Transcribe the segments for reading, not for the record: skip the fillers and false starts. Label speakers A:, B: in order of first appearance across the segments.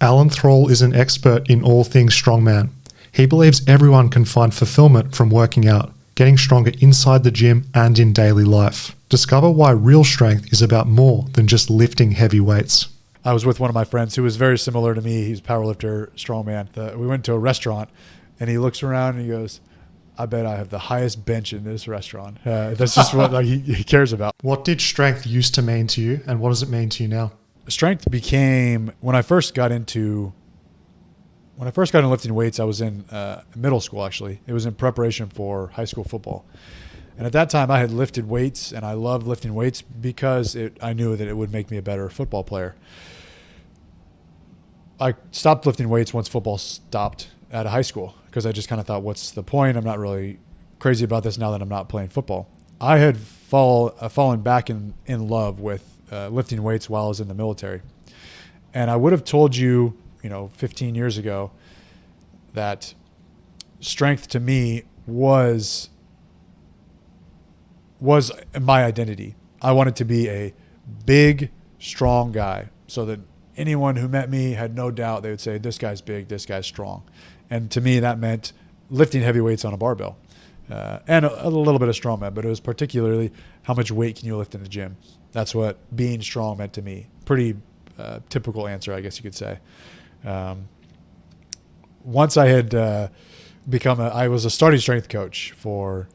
A: Alan Thrall is an expert in all things strongman. He believes everyone can find fulfillment from working out, getting stronger inside the gym and in daily life. Discover why real strength is about more than just lifting heavy weights.
B: I was with one of my friends who was very similar to me. He's a powerlifter, strongman. We went to a restaurant, and he looks around and he goes, I bet I have the highest bench in this restaurant. That's just what he cares about.
A: What did strength used to mean to you, and what does it mean to you now?
B: Strength became, when I first got into lifting weights, I was in middle school, actually. It was in preparation for high school football. And at that time, I had lifted weights, and I loved lifting weights because I knew that it would make me a better football player. I stopped lifting weights once football stopped at a high school because I just kind of thought, what's the point? I'm not really crazy about this now that I'm not playing football. I had fallen back in love with lifting weights while I was in the military. And I would have told you, 15 years ago that strength to me was my identity. I wanted to be a big, strong guy so that anyone who met me had no doubt. They would say, this guy's big, this guy's strong. And to me, that meant lifting heavy weights on a barbell and a little bit of strongman, but it was particularly how much weight can you lift in the gym. That's what being strong meant to me. Pretty typical answer, I guess you could say. Once I had I was a starting strength coach for,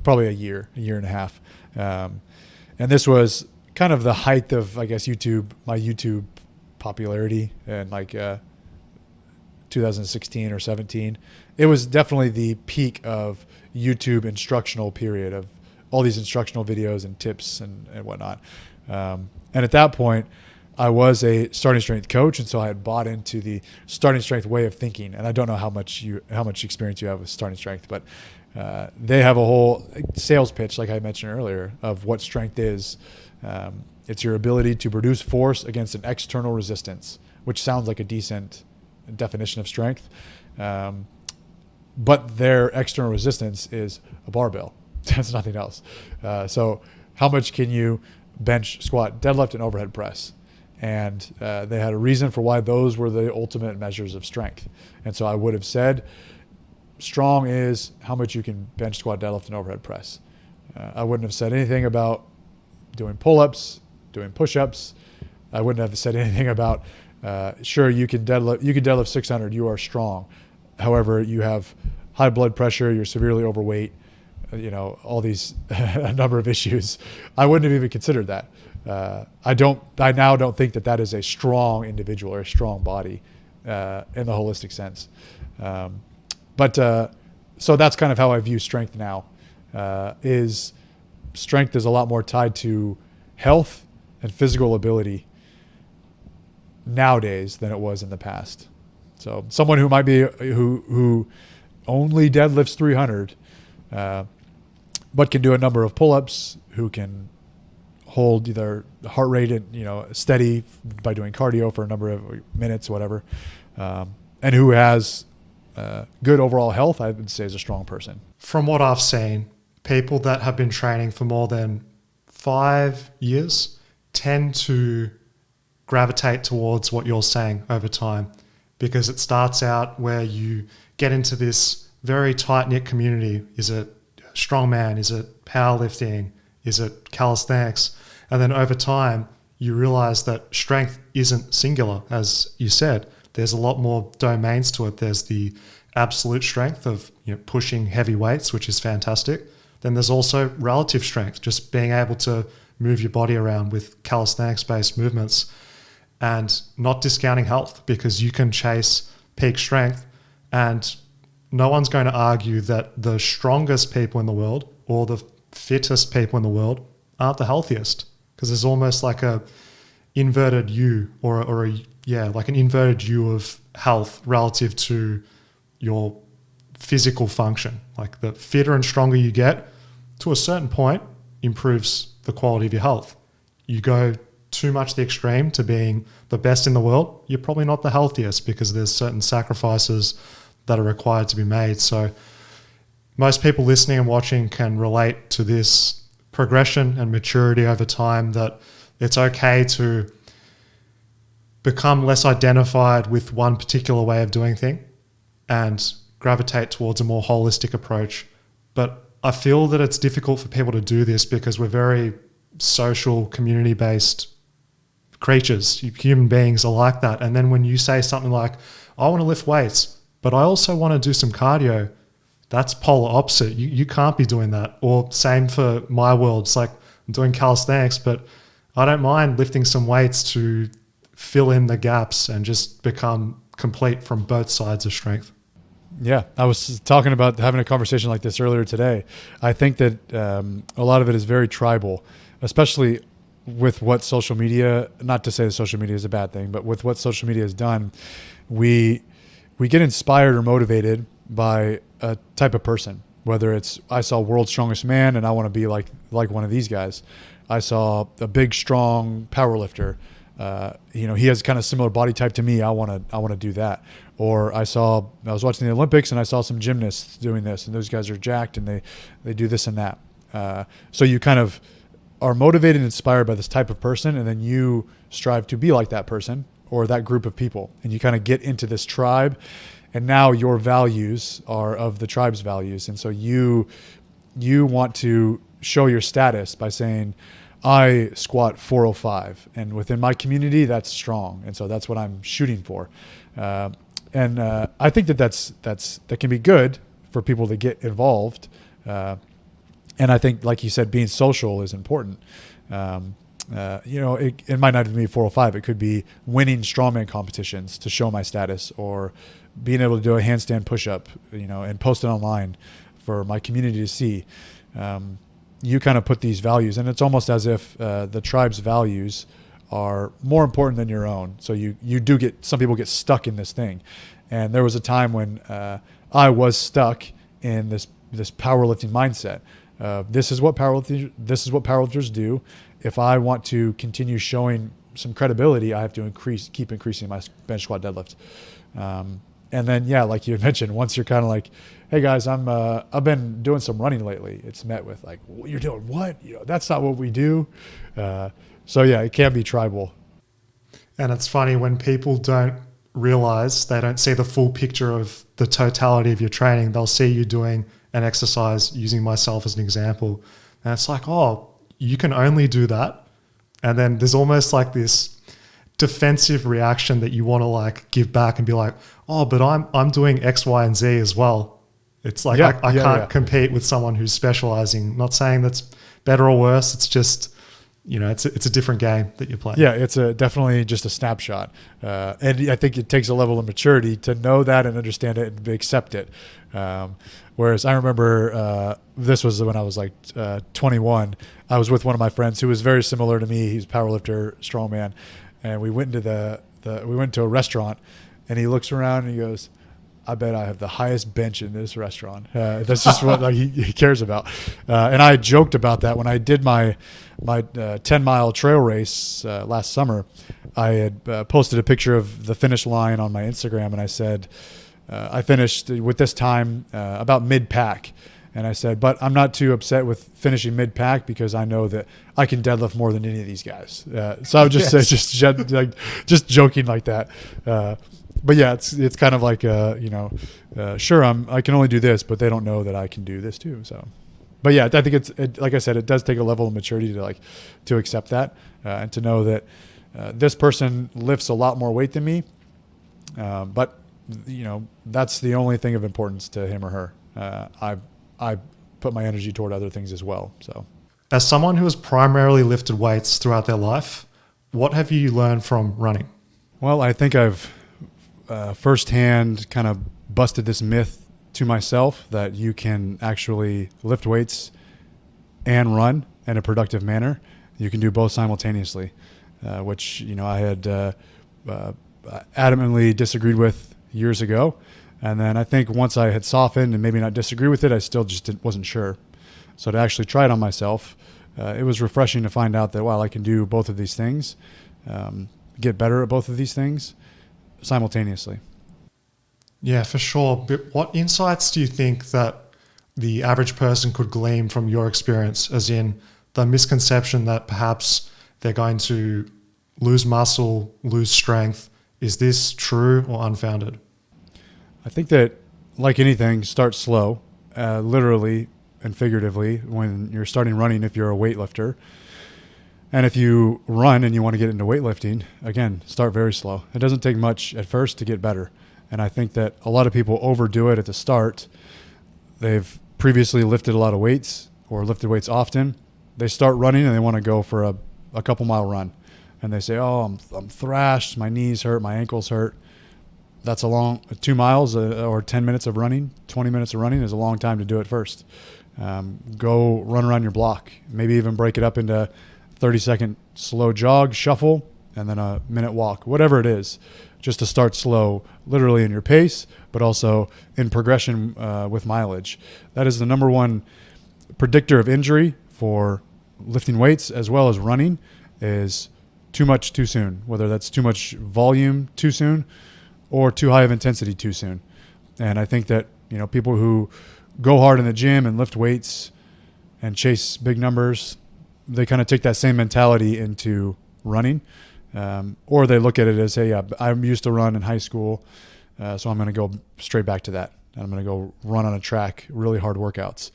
B: probably a year and a half. And this was kind of the height of, I guess, my YouTube popularity in 2016 or 17. It was definitely the peak of YouTube instructional period of all these instructional videos and tips and whatnot. And at that point, I was a starting strength coach, and so I had bought into the starting strength way of thinking. And I don't know how much experience you have with starting strength, but they have a whole sales pitch, like I mentioned earlier, of what strength is. It's your ability to produce force against an external resistance, which sounds like a decent definition of strength. But their external resistance is a barbell. That's nothing else. So how much can you bench, squat, deadlift, and overhead press? And they had a reason for why those were the ultimate measures of strength. And so I would have said, strong is how much you can bench, squat, deadlift, and overhead press. I wouldn't have said anything about doing pull-ups, doing push-ups. I wouldn't have said anything about, sure, you can deadlift 600, you are strong. However, you have high blood pressure, you're severely overweight, all these, a number of issues. I wouldn't have even considered that. I now don't think that is a strong individual or a strong body in the holistic sense. So that's kind of how I view strength now. Strength is a lot more tied to health and physical ability nowadays than it was in the past. So someone who might be who only deadlifts 300, but can do a number of pull-ups, who can hold either heart rate steady by doing cardio for a number of minutes, whatever, and who has good overall health, I would say is a strong person.
A: From what I've seen, people that have been training for more than 5 years tend to gravitate towards what you're saying over time, because it starts out where you get into this very tight-knit community. Is it strongman? Is it powerlifting? Is it calisthenics? And then over time, you realize that strength isn't singular, as you said. There's a lot more domains to it. There's the absolute strength of pushing heavy weights, which is fantastic. Then there's also relative strength, just being able to move your body around with calisthenics-based movements, and not discounting health, because you can chase peak strength, and no one's going to argue that the strongest people in the world or the fittest people in the world aren't the healthiest, because there's almost like a inverted U like an inverted U of health relative to your physical function. Like the fitter and stronger you get, to a certain point, improves the quality of your health. You go too much the extreme to being the best in the world, you're probably not the healthiest, because there's certain sacrifices that are required to be made. So most people listening and watching can relate to this progression and maturity over time, that it's okay to become less identified with one particular way of doing thing and gravitate towards a more holistic approach. But I feel that it's difficult for people to do this because we're very social, community-based creatures. Human beings are like that. And then when you say something like, I want to lift weights, but I also want to do some cardio, that's polar opposite. You can't be doing that. Or same for my world. It's like I'm doing calisthenics, but I don't mind lifting some weights to fill in the gaps and just become complete from both sides of strength.
B: Yeah, I was talking about having a conversation like this earlier today. I think that a lot of it is very tribal, especially with what social media, not to say that social media is a bad thing, but with what social media has done, we get inspired or motivated by a type of person, whether it's I saw World's Strongest Man and I want to be like one of these guys. I saw a big, strong power lifter. He has kind of similar body type to me. I want to do that. Or I was watching the Olympics and I saw some gymnasts doing this, and those guys are jacked and they do this and that. So you kind of are motivated and inspired by this type of person, and then you strive to be like that person or that group of people, and you kind of get into this tribe, and now your values are of the tribe's values, and so you want to show your status by saying, I squat 405, and within my community, that's strong, and so that's what I'm shooting for. And I think that can be good for people to get involved. And I think, like you said, being social is important. It might not even be 405. It could be winning strongman competitions to show my status, or being able to do a handstand push-up, and post it online for my community to see. You kind of put these values, and it's almost as if the tribe's values are more important than your own. So you do get, some people get stuck in this thing. And there was a time when I was stuck in this powerlifting mindset. This is what powerlifters do. If I want to continue showing some credibility, I have to keep increasing my bench, squat, deadlift. And then, yeah, like you mentioned, once you're kind of like, hey guys, I've been doing some running lately, it's met with like, you're doing what? That's not what we do. So yeah, it can be tribal.
A: And it's funny when people don't realize, they don't see the full picture of the totality of your training. They'll see you doing an exercise, using myself as an example, and it's like, oh, you can only do that. And then there's almost like this defensive reaction that you want to like give back and be like, oh, but I'm doing X, Y, and Z as well. It's like, I can't compete with someone who's specializing. Not saying that's better or worse. It's just, it's a different game that you're playing.
B: Yeah, it's definitely just a snapshot. And I think it takes a level of maturity to know that and understand it and accept it. Whereas I remember this was when I was like 21. I was with one of my friends who was very similar to me. He's a powerlifter, strongman. And we went into we went to a restaurant, and he looks around and he goes, I bet I have the highest bench in this restaurant. That's just what he cares about. And I joked about that when I did my 10-mile trail race last summer. I had posted a picture of the finish line on my Instagram, and I said, I finished with this time about mid-pack. And I said, but I'm not too upset with finishing mid-pack because I know that I can deadlift more than any of these guys. So I would just say, just joking like that. But yeah, it's kind of like, sure, I can only do this, but they don't know that I can do this too. So, but yeah, I think like I said, it does take a level of maturity to accept that and to know that this person lifts a lot more weight than me. But that's the only thing of importance to him or her. I put my energy toward other things as well. So,
A: as someone who has primarily lifted weights throughout their life, what have you learned from running?
B: Well, I think I've firsthand kind of busted this myth to myself that you can actually lift weights and run in a productive manner. You can do both simultaneously, which I had adamantly disagreed with years ago. And then I think once I had softened and maybe not disagree with it, I still just wasn't sure. So to actually try it on myself, it was refreshing to find out that, wow, I can do both of these things, get better at both of these things simultaneously.
A: Yeah, for sure. But what insights do you think that the average person could glean from your experience, as in the misconception that perhaps they're going to lose muscle, lose strength. Is this true or unfounded?
B: I think that, like anything, start slow, literally and figuratively, when you're starting running if you're a weightlifter. And if you run and you want to get into weightlifting, again, start very slow. It doesn't take much at first to get better. And I think that a lot of people overdo it at the start. They've previously lifted a lot of weights or lifted weights often. They start running and they want to go for a couple mile run. And they say, oh, I'm thrashed, my knees hurt, my ankles hurt. That's a long 2 miles or 10 minutes of running, 20 minutes of running is a long time to do it first. Go run around your block. Maybe even break it up into 30-second slow jog, shuffle, and then a minute walk, whatever it is, just to start slow, literally in your pace, but also in progression with mileage. That is the number one predictor of injury for lifting weights as well as running is too much too soon, whether that's too much volume too soon or too high of intensity too soon. And I think that, people who go hard in the gym and lift weights and chase big numbers, they kind of take that same mentality into running, or they look at it as, hey, I used to run in high school, so I'm going to go straight back to that. I'm going to go run on a track, really hard workouts.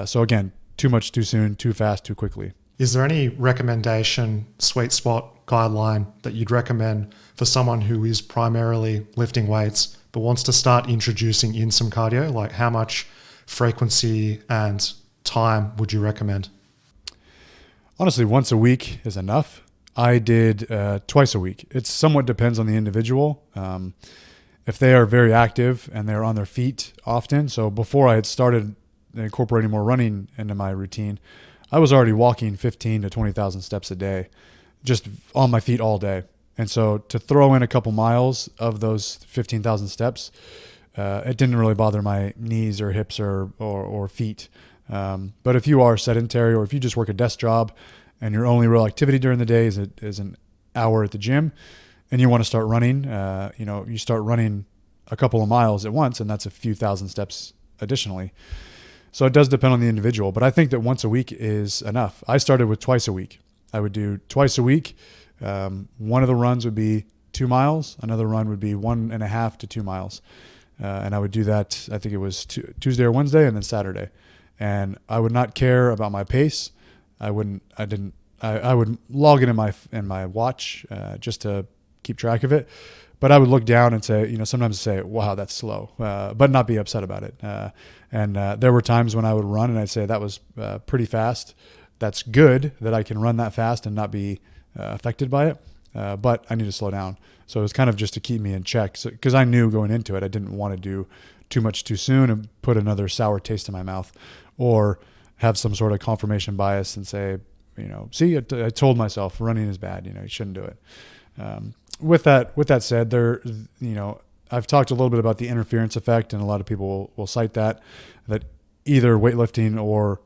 B: So again, too much too soon, too fast, too quickly.
A: Is there any recommendation, sweet spot guideline that you'd recommend for someone who is primarily lifting weights but wants to start introducing in some cardio? Like how much frequency and time would you recommend?
B: Honestly, once a week is enough. I did twice a week. It somewhat depends on the individual. If they are very active and they're on their feet often, so before I had started incorporating more running into my routine, I was already walking 15 to 20,000 steps a day, just on my feet all day. And so to throw in a couple miles of those 15,000 steps, it didn't really bother my knees or hips or feet. But if you are sedentary or if you just work a desk job and your only real activity during the day is an hour at the gym and you want to start running, you start running a couple of miles at once and that's a few thousand steps additionally. So it does depend on the individual, but I think that once a week is enough. I started with twice a week. I would do twice a week. One of the runs would be 2 miles. Another run would be 1.5 to 2 miles. And I would do that, I think it was Tuesday or Wednesday and then Saturday. And I would not care about my pace. I would log it in my watch just to keep track of it. But I would look down and say, sometimes say, wow, that's slow, but not be upset about it. And there were times when I would run and I'd say that was pretty fast. That's good that I can run that fast and not be affected by it. But I need to slow down. So it was kind of just to keep me in check. Because I knew going into it, I didn't want to do too much too soon and put another sour taste in my mouth or have some sort of confirmation bias and say, see, I told myself running is bad. You shouldn't do it. With that said, I've talked a little bit about the interference effect, and a lot of people will cite that either weightlifting or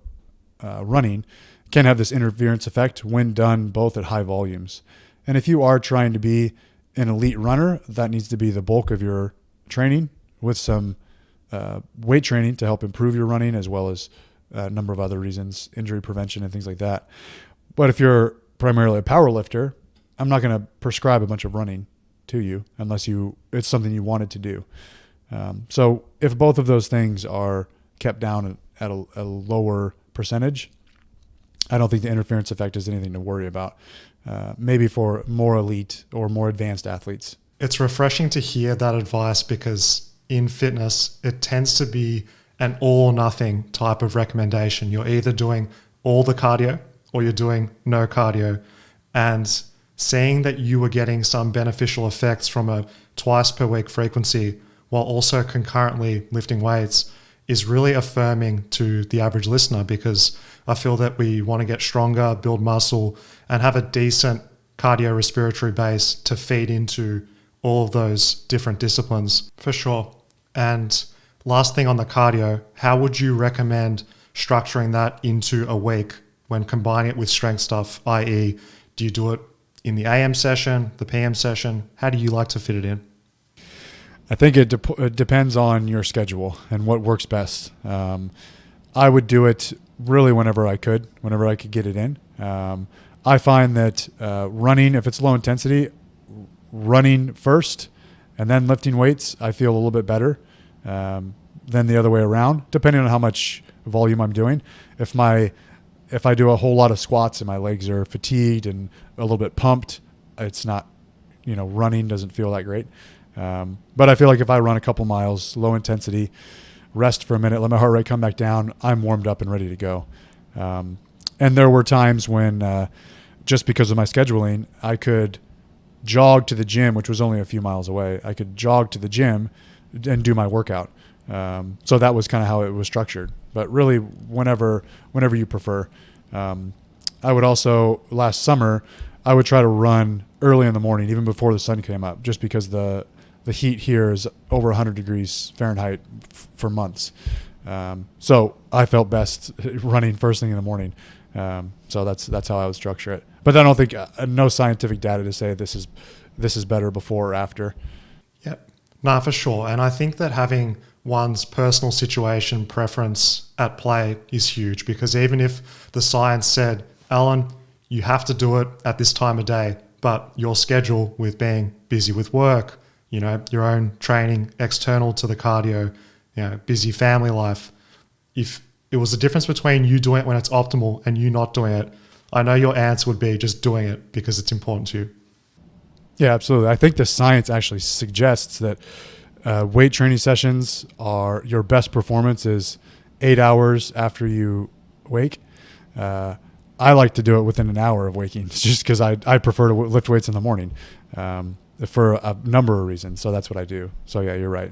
B: running can have this interference effect when done both at high volumes. And if you are trying to be an elite runner, that needs to be the bulk of your training with some weight training to help improve your running, as well as a number of other reasons, injury prevention and things like that. But if you're primarily a power lifter, I'm not going to prescribe a bunch of running to you unless it's something you wanted to do. So if both of those things are kept down at a lower percentage, I don't think the interference effect is anything to worry about. Maybe for more elite or more advanced athletes.
A: It's refreshing to hear that advice because in fitness, it tends to be an all or nothing type of recommendation. You're either doing all the cardio or you're doing no cardio. And seeing that you were getting some beneficial effects from a twice per week frequency while also concurrently lifting weights is really affirming to the average listener, because I feel that we want to get stronger, build muscle, and have a decent cardiorespiratory base to feed into all of those different disciplines, for sure. And last thing on the cardio, how would you recommend structuring that into a week when combining it with strength stuff, i.e., do you do it in the AM session, the PM session? How do you like to fit it in?
B: I think it depends on your schedule and what works best. I would do it really whenever I could get it in. I find that running, if it's low intensity, running first and then lifting weights, I feel a little bit better than the other way around, depending on how much volume I'm doing. If I do a whole lot of squats and my legs are fatigued and a little bit pumped, it's not, running doesn't feel that great. But I feel like if I run a couple miles, low intensity, rest for a minute, let my heart rate come back down, I'm warmed up and ready to go. And there were times when, just because of my scheduling, I could jog to the gym, which was only a few miles away. I could jog to the gym and do my workout. So that was kind of how it was structured. But really, whenever you prefer. I would also, last summer, I would try to run early in the morning, even before the sun came up, just because the heat here is over 100 degrees Fahrenheit for months. So I felt best running first thing in the morning. So that's how I would structure it. But I don't think no scientific data to say this is better before or after.
A: Yep. No, for sure. And I think that having one's personal situation preference at play is huge, because even if the science said, Alan, you have to do it at this time of day, but your schedule with being busy with work, your own training external to the cardio, busy family life, if it was the difference between you doing it when it's optimal and you not doing it, I know your answer would be just doing it because it's important to you.
B: Yeah, absolutely. I think the science actually suggests that weight training sessions are your best performance is 8 hours after you wake. I like to do it within an hour of waking, just because I prefer to lift weights in the morning for a number of reasons. So that's what I do. So yeah, you're right.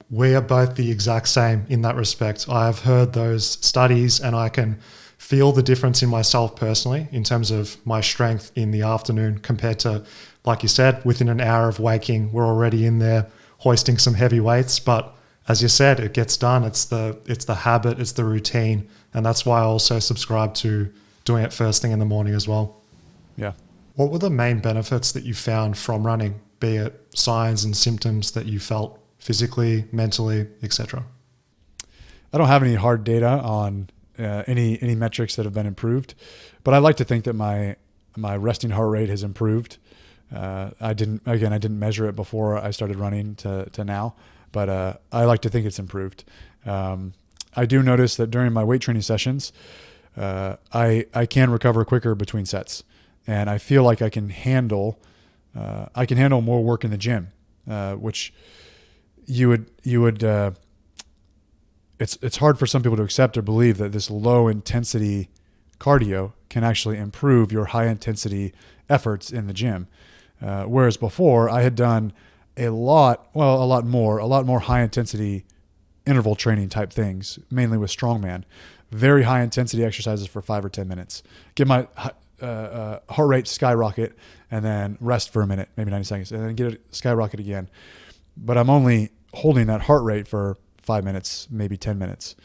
A: We are both the exact same in that respect. I've heard those studies and I can feel the difference in myself personally in terms of my strength in the afternoon compared to, like you said, within an hour of waking, we're already in there hoisting some heavy weights. But as you said, it gets done. It's the habit, it's the routine. And that's why I also subscribe to doing it first thing in the morning as well.
B: Yeah.
A: What were the main benefits that you found from running, be it signs and symptoms that you felt physically, mentally, etc.?
B: I don't have any hard data on any metrics that have been improved, but I like to think that my resting heart rate has improved. I didn't measure it before I started running to now, but I like to think it's improved. I do notice that during my weight training sessions, I can recover quicker between sets, and I feel like I can handle more work in the gym, which you would it's hard for some people to accept or believe that this low intensity cardio can actually improve your high intensity efforts in the gym. Whereas before I had done a lot more high intensity interval training type things, mainly with strongman, very high intensity exercises for 5 or 10 minutes, get my heart rate skyrocket and then rest for a minute, maybe 90 seconds, and then get it skyrocket again. But I'm only holding that heart rate for 5 minutes, maybe 10 minutes.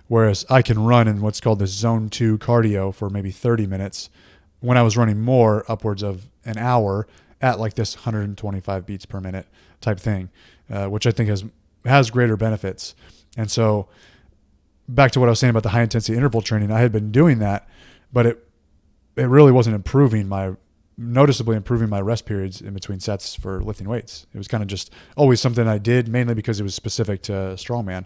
B: Whereas I can run in what's called the zone 2 cardio for maybe 30 minutes when I was running more upwards of an hour at like this 125 beats per minute type thing, which I think has greater benefits. And so back to what I was saying about the high intensity interval training, I had been doing that, but it really wasn't noticeably improving my rest periods in between sets for lifting weights. It was kind of just always something I did, mainly because it was specific to strongman.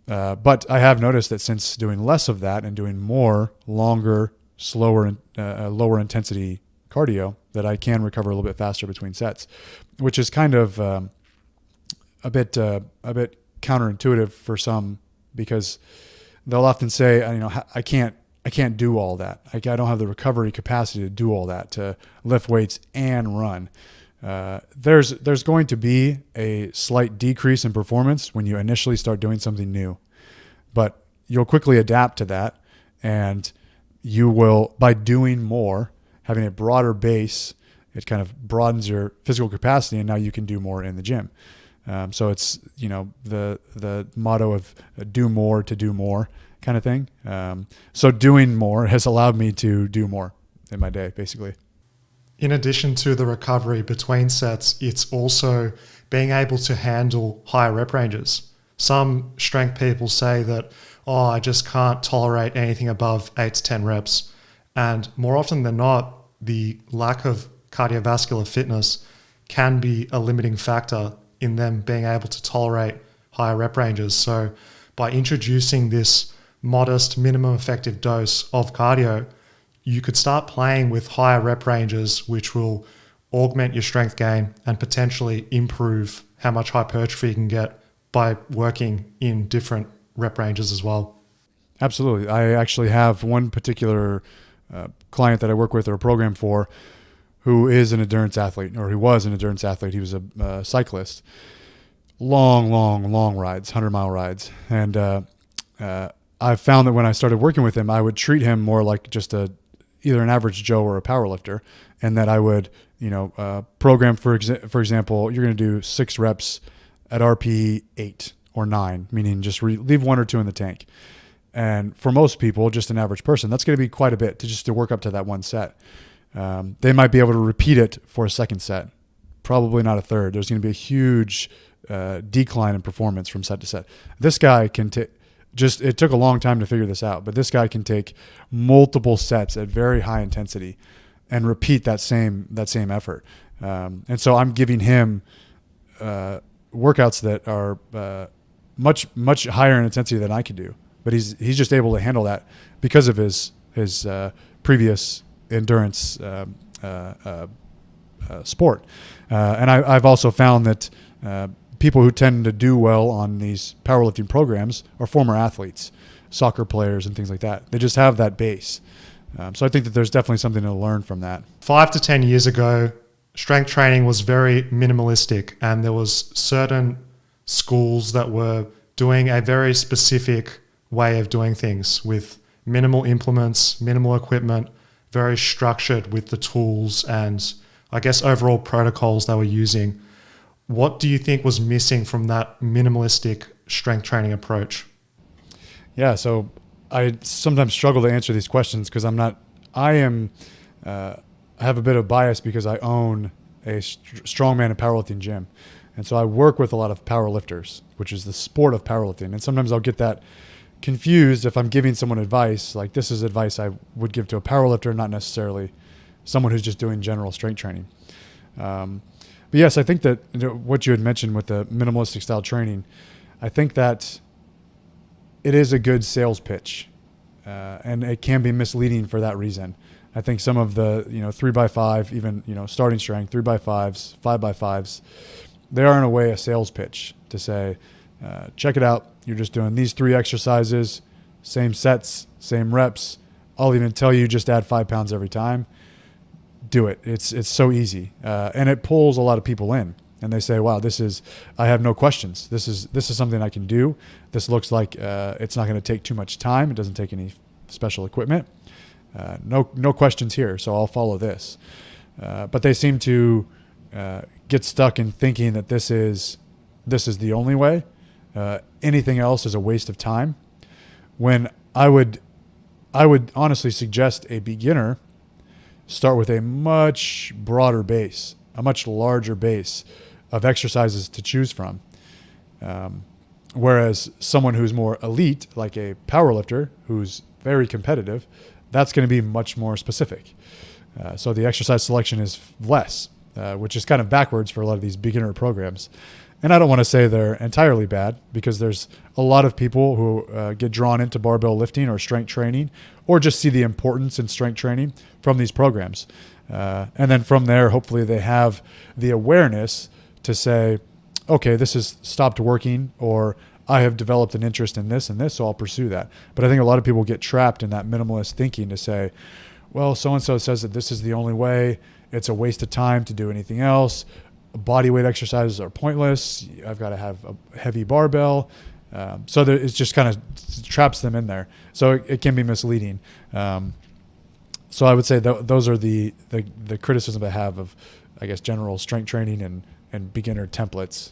B: But I have noticed that since doing less of that and doing more longer, slower, lower intensity cardio, that I can recover a little bit faster between sets, which is kind of a bit counterintuitive for some, because they'll often say, I can't do all that. I don't have the recovery capacity to do all that, to lift weights and run. There's going to be a slight decrease in performance when you initially start doing something new, but you'll quickly adapt to that, and you will, by doing more, having a broader base, it kind of broadens your physical capacity, and now you can do more in the gym. So it's, the motto of do more to do more kind of thing. So doing more has allowed me to do more in my day, basically.
A: In addition to the recovery between sets, it's also being able to handle higher rep ranges. Some strength people say that, I just can't tolerate anything above 8 to 10 reps. And more often than not, the lack of cardiovascular fitness can be a limiting factor in them being able to tolerate higher rep ranges. So by introducing this modest minimum effective dose of cardio, you could start playing with higher rep ranges, which will augment your strength gain and potentially improve how much hypertrophy you can get by working in different rep ranges as well.
B: Absolutely. I actually have one particular client that I work with or a program for who is an endurance athlete, or who was an endurance athlete. He was a cyclist. Long rides, 100-mile rides. And I found that when I started working with him, I would treat him more like just either an average Joe or a power lifter, and that I would, program, for example, you're going to do 6 reps at RPE 8 or 9, meaning just leave 1 or 2 in the tank. And for most people, just an average person, that's going to be quite a bit to work up to that one set. They might be able to repeat it for a second set, probably not a third. There's going to be a huge decline in performance from set to set. This guy can it took a long time to figure this out, but this guy can take multiple sets at very high intensity and repeat that same effort. And so I'm giving him workouts that are much higher in intensity than I could do. But he's just able to handle that because of his previous endurance sport. And I've also found that people who tend to do well on these powerlifting programs are former athletes, soccer players and things like that. They just have that base. So I think that there's definitely something to learn from that.
A: 5 to 10 years ago, strength training was very minimalistic, and there was certain schools that were doing a very specific way of doing things with minimal implements, minimal equipment, very structured with the tools and I guess overall protocols they were using. What do you think was missing from that minimalistic strength training approach?
B: Yeah, so I sometimes struggle to answer these questions because I have a bit of bias because I own a strongman and powerlifting gym. And so I work with a lot of powerlifters, which is the sport of powerlifting. And sometimes I'll get that confused if I'm giving someone advice, like this is advice I would give to a powerlifter, not necessarily someone who's just doing general strength training. But yes, I think that what you had mentioned with the minimalistic style training, I think that it is a good sales pitch, and it can be misleading for that reason. I think some of the 3x5, even starting strength 3x5s, 5x5s, they are in a way a sales pitch to say, check it out. You're just doing these 3 exercises, same sets, same reps. I'll even tell you just add 5 pounds every time. Do it. It's so easy, and it pulls a lot of people in. And they say, "Wow, I have no questions. This is something I can do. This looks like it's not going to take too much time. It doesn't take any special equipment. No questions here. So I'll follow this." But they seem to get stuck in thinking that this is the only way. Anything else is a waste of time. When I would honestly suggest a beginner start with a much broader base, a much larger base of exercises to choose from. Whereas someone who's more elite, like a powerlifter who's very competitive, that's going to be much more specific. So the exercise selection is less, which is kind of backwards for a lot of these beginner programs. And I don't want to say they're entirely bad, because there's a lot of people who get drawn into barbell lifting or strength training, or just see the importance in strength training from these programs. And then from there, hopefully they have the awareness to say, okay, this has stopped working, or I have developed an interest in this and this, so I'll pursue that. But I think a lot of people get trapped in that minimalist thinking to say, well, so-and-so says that this is the only way. It's a waste of time to do anything else. Body weight exercises are pointless. I've got to have a heavy barbell. So it just kind of traps them in there. So it can be misleading. So I would say those are the criticism I have of, I guess, general strength training and beginner templates.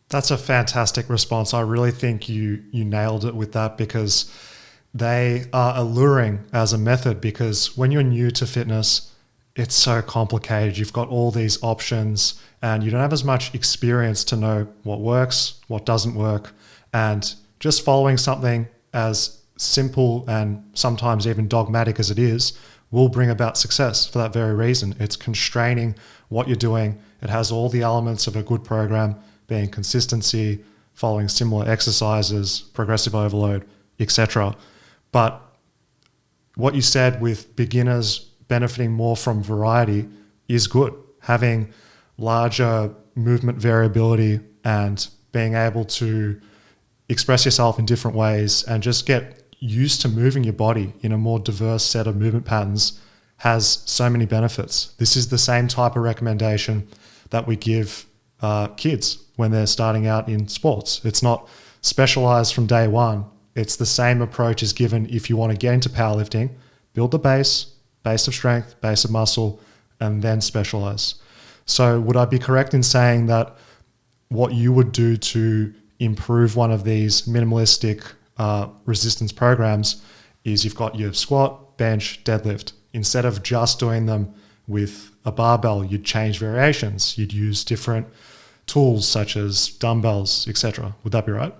A: That's a fantastic response. I really think you nailed it with that, because they are alluring as a method, because when you're new to fitness, it's so complicated. You've got all these options and you don't have as much experience to know what works, what doesn't work. And just following something as simple and sometimes even dogmatic as it is, will bring about success for that very reason. It's constraining what you're doing. It has all the elements of a good program, being consistency, following similar exercises, progressive overload, etc. But what you said with beginners benefiting more from variety is good. Having larger movement variability and being able to express yourself in different ways and just get used to moving your body in a more diverse set of movement patterns has so many benefits. This is the same type of recommendation that we give kids when they're starting out in sports. It's not specialized from day one. It's the same approach as given if you want to get into powerlifting, build the base of strength, base of muscle, and then specialize. So would I be correct in saying that what you would do to improve one of these minimalistic resistance programs is you've got your squat, bench, deadlift. Instead of just doing them with a barbell, you'd change variations. You'd use different tools such as dumbbells, etc. Would that be right?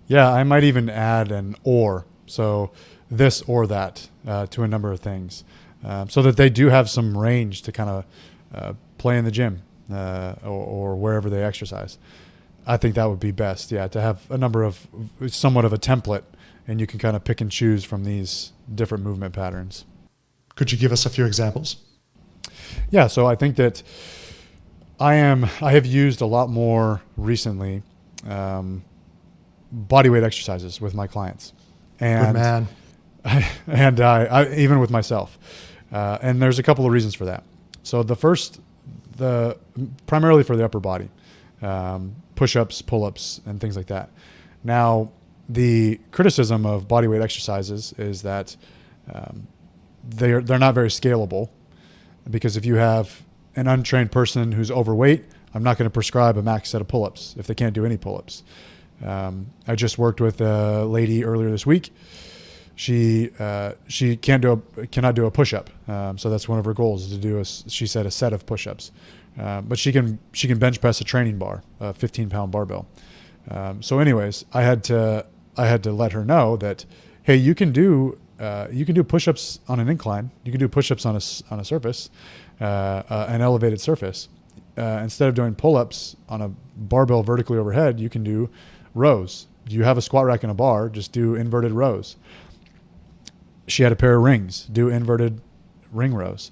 B: Yeah, I might even add an or. So this or that to a number of things so that they do have some range to kind of play in the gym or wherever they exercise. I think that would be best, yeah, to have a number of, somewhat of a template, and you can kind of pick and choose from these different movement patterns.
A: Could you give us a few examples?
B: Yeah, so I think that I have used a lot more recently bodyweight exercises with my clients. And
A: good man.
B: I even with myself. And there's a couple of reasons for that. So primarily for the upper body. Push-ups, pull-ups, and things like that. Now, the criticism of bodyweight exercises is that they're not very scalable, because if you have an untrained person who's overweight, I'm not going to prescribe a max set of pull-ups if they can't do any pull-ups. I just worked with a lady earlier this week. She cannot do a push-up, so that's one of her goals, is to do she said a set of push-ups. But she can bench press a training bar, a 15-pound barbell. So anyways, I had to let her know that, hey, you can do push-ups on an incline. You can do push-ups on a surface, an elevated surface. Instead of doing pull-ups on a barbell vertically overhead, you can do rows. You have a squat rack and a bar, just do inverted rows. She had a pair of rings, do inverted ring rows.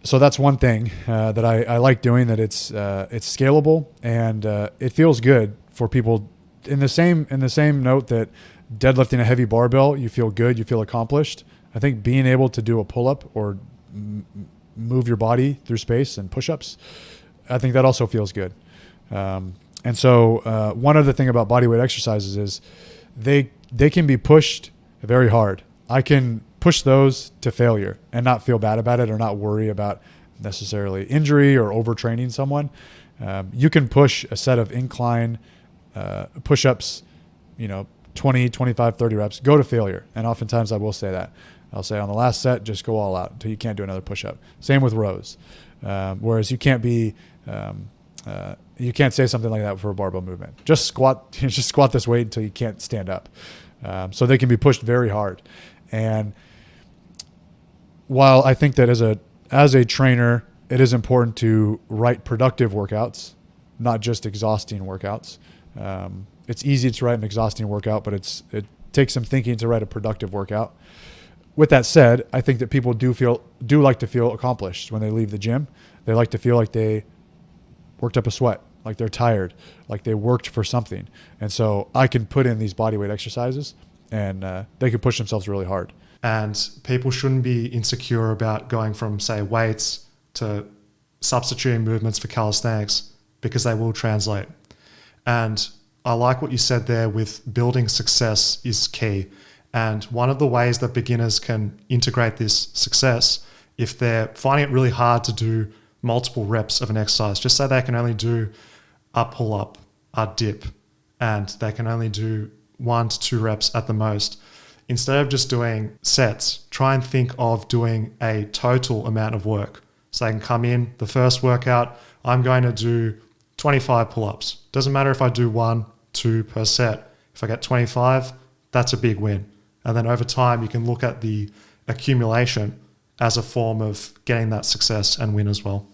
B: So that's one thing that I like doing, that it's scalable and it feels good for people. In the same note that deadlifting a heavy barbell, you feel good, you feel accomplished. I think being able to do a pull-up or move your body through space and push-ups, I think that also feels good. And so one other thing about bodyweight exercises is they can be pushed very hard. I can push those to failure and not feel bad about it, or not worry about necessarily injury or overtraining someone. You can push a set of incline push-ups, 20, 25, 30 reps, go to failure. And oftentimes I will say that. I'll say on the last set, just go all out until you can't do another push-up. Same with rows. Whereas you can't say something like that for a barbell movement. Just squat this weight until you can't stand up. So they can be pushed very hard. And while I think that as a trainer, it is important to write productive workouts, not just exhausting workouts. It's easy to write an exhausting workout, but it takes some thinking to write a productive workout. With that said, I think that people do like to feel accomplished when they leave the gym. They like to feel like they worked up a sweat, like they're tired, like they worked for something. And so I can put in these bodyweight exercises, and they can push themselves really hard.
A: And people shouldn't be insecure about going from, say, weights to substituting movements for calisthenics, because they will translate. And I like what you said there with building success is key. And one of the ways that beginners can integrate this success, if they're finding it really hard to do multiple reps of an exercise, just say they can only do a pull-up, a dip, and they can only do 1 to 2 reps at the most. Instead of just doing sets, try and think of doing a total amount of work. So they can come in, the first workout, I'm going to do 25 pull-ups. Doesn't matter if I do 1, 2 per set. If I get 25, that's a big win. And then over time, you can look at the accumulation as a form of getting that success and win as well.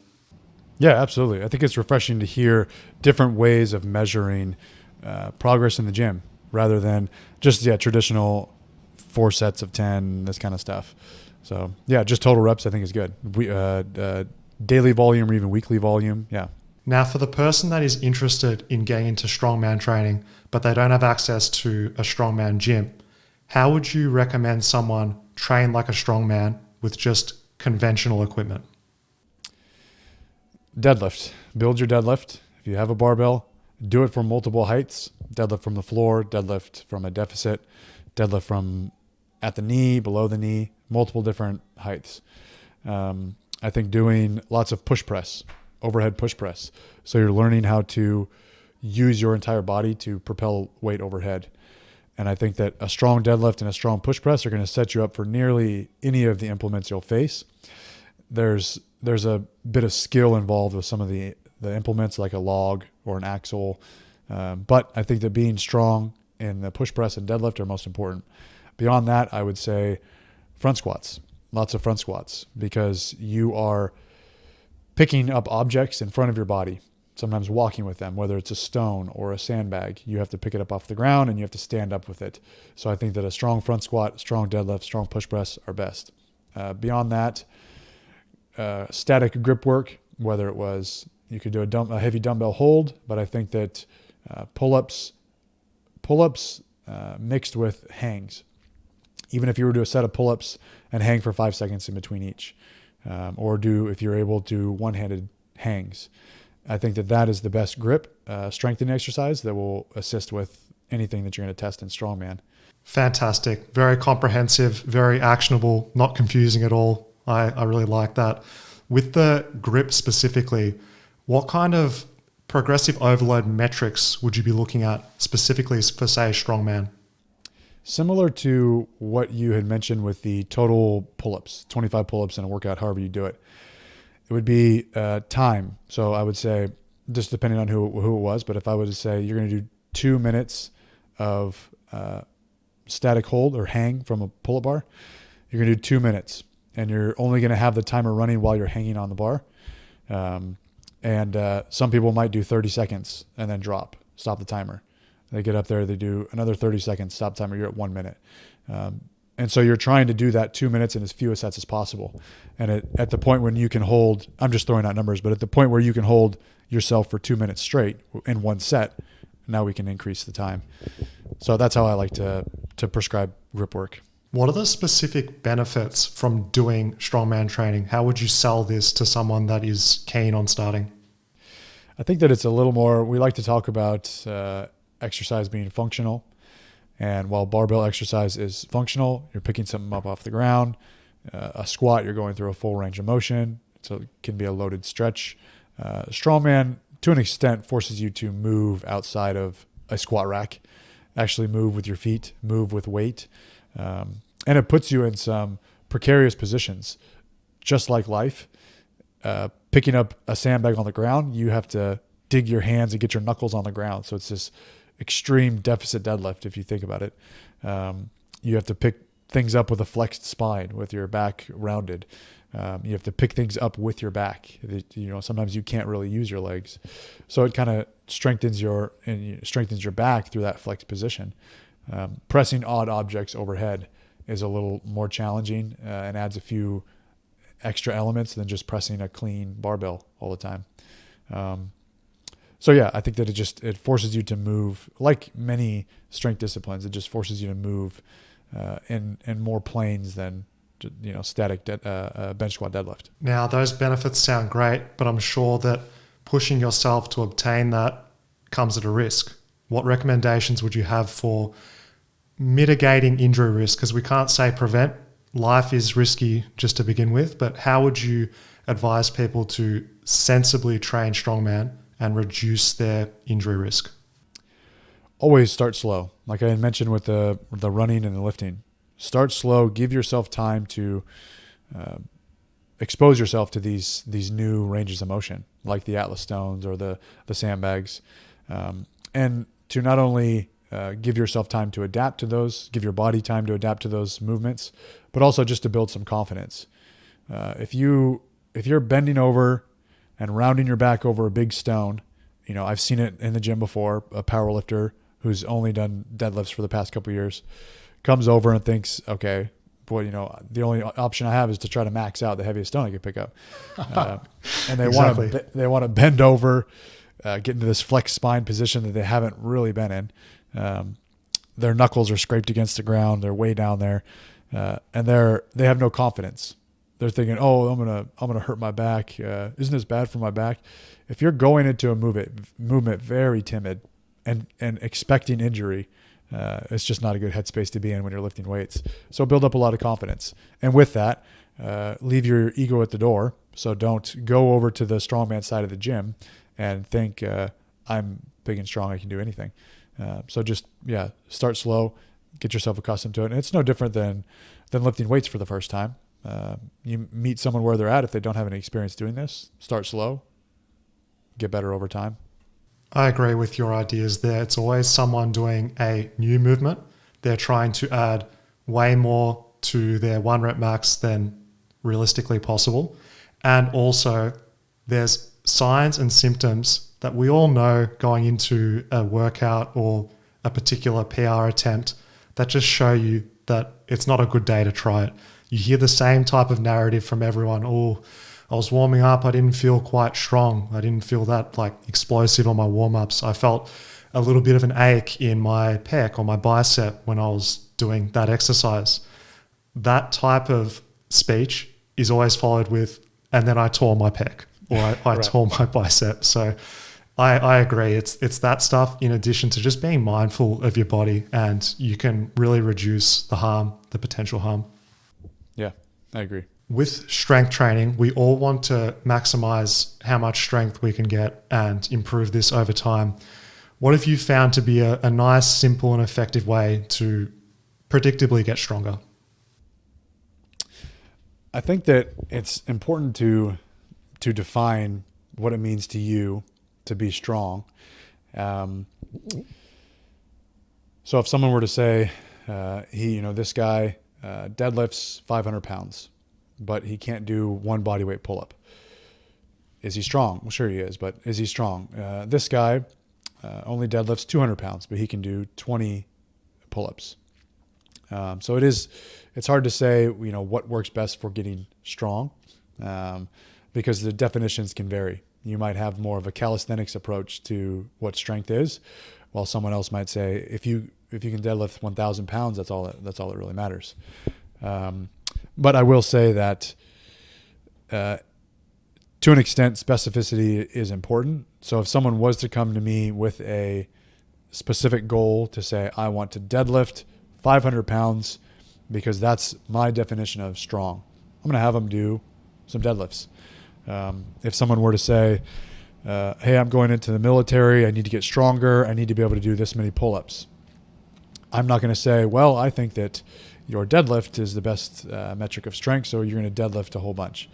B: Yeah, absolutely. I think it's refreshing to hear different ways of measuring progress in the gym rather than just traditional 4 sets of 10, this kind of stuff. So yeah, just total reps I think is good. Daily volume or even weekly volume. Yeah.
A: Now, for the person that is interested in getting into strongman training, but they don't have access to a strongman gym, how would you recommend someone train like a strongman with just conventional equipment?
B: Deadlift. Build your deadlift. If you have a barbell, do it from multiple heights. Deadlift from the floor, deadlift from a deficit, deadlift from at the knee, below the knee, multiple different heights. I think doing lots of push press, overhead push press. So you're learning how to use your entire body to propel weight overhead. And I think that a strong deadlift and a strong push press are going to set you up for nearly any of the implements you'll face. There's a bit of skill involved with some of the implements like a log or an axle. But I think that being strong in the push press and deadlift are most important. Beyond that, I would say front squats, lots of front squats, because you are picking up objects in front of your body, sometimes walking with them, whether it's a stone or a sandbag. You have to pick it up off the ground and you have to stand up with it. So I think that a strong front squat, strong deadlift, strong push press are best. Beyond that, static grip work, whether it was you could do a heavy dumbbell hold, but I think that pull-ups mixed with hangs. Even if you were to do a set of pull-ups and hang for 5 seconds in between each, or if you're able to one-handed hangs, I think that is the best grip strengthening exercise that will assist with anything that you're going to test in strongman.
A: Fantastic. Very comprehensive, very actionable, not confusing at all. I really like that. With the grip specifically, what kind of progressive overload metrics would you be looking at specifically for, say, strongman?
B: Similar to what you had mentioned with the total pull-ups, 25 pull-ups in a workout, however you do it. It would be time. So I would say, just depending on who it was, but if I was to say you're going to do 2 minutes of static hold or hang from a pull-up bar, you're going to do 2 minutes. And you're only going to have the timer running while you're hanging on the bar. And some people might do 30 seconds and then stop the timer. They get up there, they do another 30 seconds, stop timer, you're at 1 minute. And so you're trying to do that 2 minutes in as few sets as possible. And at the point when you can hold, I'm just throwing out numbers, but at the point where you can hold yourself for 2 minutes straight in one set, now we can increase the time. So that's how I like to prescribe grip work.
A: What are the specific benefits from doing strongman training? How would you sell this to someone that is keen on starting?
B: I think that it's a little more, we like to talk about exercise being functional. And while barbell exercise is functional, you're picking something up off the ground. A squat, you're going through a full range of motion. So it can be a loaded stretch. Strongman, to an extent, forces you to move outside of a squat rack, actually move with your feet, move with weight. And it puts you in some precarious positions, just like life. Picking up a sandbag on the ground, you have to dig your hands and get your knuckles on the ground. So it's this extreme deficit deadlift, if you think about it. You have to pick things up with a flexed spine, with your back rounded. You have to pick things up with your back. Sometimes you can't really use your legs. So it kind of strengthens your back through that flexed position. Pressing odd objects overhead is a little more challenging and adds a few extra elements than just pressing a clean barbell all the time. So yeah, I think that it forces you to move, like many strength disciplines. It just forces you to move in more planes than static bench squat deadlift.
A: Now, those benefits sound great, but I'm sure that pushing yourself to obtain that comes at a risk. What recommendations would you have for mitigating injury risk? Because we can't say prevent. Life is risky just to begin with, but how would you advise people to sensibly train strongman and reduce their injury risk?
B: Always start slow. Like I had mentioned with the running and the lifting. Start slow, give yourself time to expose yourself to these new ranges of motion, like the Atlas stones or the sandbags, and to not only give yourself time to adapt to those, give your body time to adapt to those movements, but also just to build some confidence. If you're bending over and rounding your back over a big stone, I've seen it in the gym before, a power lifter who's only done deadlifts for the past couple of years comes over and thinks, okay, boy, the only option I have is to try to max out the heaviest stone I can pick up. And they want to bend over, get into this flex spine position that they haven't really been in. Their knuckles are scraped against the ground. They're way down there. And they have no confidence. They're thinking, oh, I'm gonna hurt my back. Isn't this bad for my back? If you're going into a movement very timid and expecting injury, it's just not a good headspace to be in when you're lifting weights. So build up a lot of confidence. And with that, leave your ego at the door. So don't go over to the strongman side of the gym and think, I'm big and strong, I can do anything. So just, start slow, get yourself accustomed to it. And it's no different than lifting weights for the first time. You meet someone where they're at. If they don't have any experience doing this, start slow, get better over time.
A: I agree with your ideas there. It's always someone doing a new movement. They're trying to add way more to their 1 rep max than realistically possible. And also there's signs and symptoms that we all know going into a workout or a particular PR attempt that just show you that it's not a good day to try it. You hear the same type of narrative from everyone. Oh, I was warming up. I didn't feel quite strong. I didn't feel that explosive on my warm-ups. I felt a little bit of an ache in my pec or my bicep when I was doing that exercise. That type of speech is always followed with, and then I tore my pec or I right. tore my bicep. So I agree. It's that stuff in addition to just being mindful of your body, and you can really reduce the potential harm.
B: Yeah, I agree.
A: With strength training, we all want to maximize how much strength we can get and improve this over time. What have you found to be a nice, simple, and effective way to predictably get stronger?
B: I think that it's important to define what it means to you to be strong. So if someone were to say, this guy deadlifts 500 pounds, but he can't do one bodyweight pull-up. Is he strong? Well, sure he is, but is he strong? This guy only deadlifts 200 pounds, but he can do 20 pull-ups. So it's hard to say, what works best for getting strong, because the definitions can vary. You might have more of a calisthenics approach to what strength is, while someone else might say, if you can deadlift 1,000 pounds, that's all that really matters. But I will say that to an extent, specificity is important. So if someone was to come to me with a specific goal to say, I want to deadlift 500 pounds because that's my definition of strong, I'm going to have them do some deadlifts. If someone were to say, hey, I'm going into the military, I need to get stronger, I need to be able to do this many pull-ups, I'm not going to say, well, I think that your deadlift is the best metric of strength, so you're going to deadlift a whole bunch.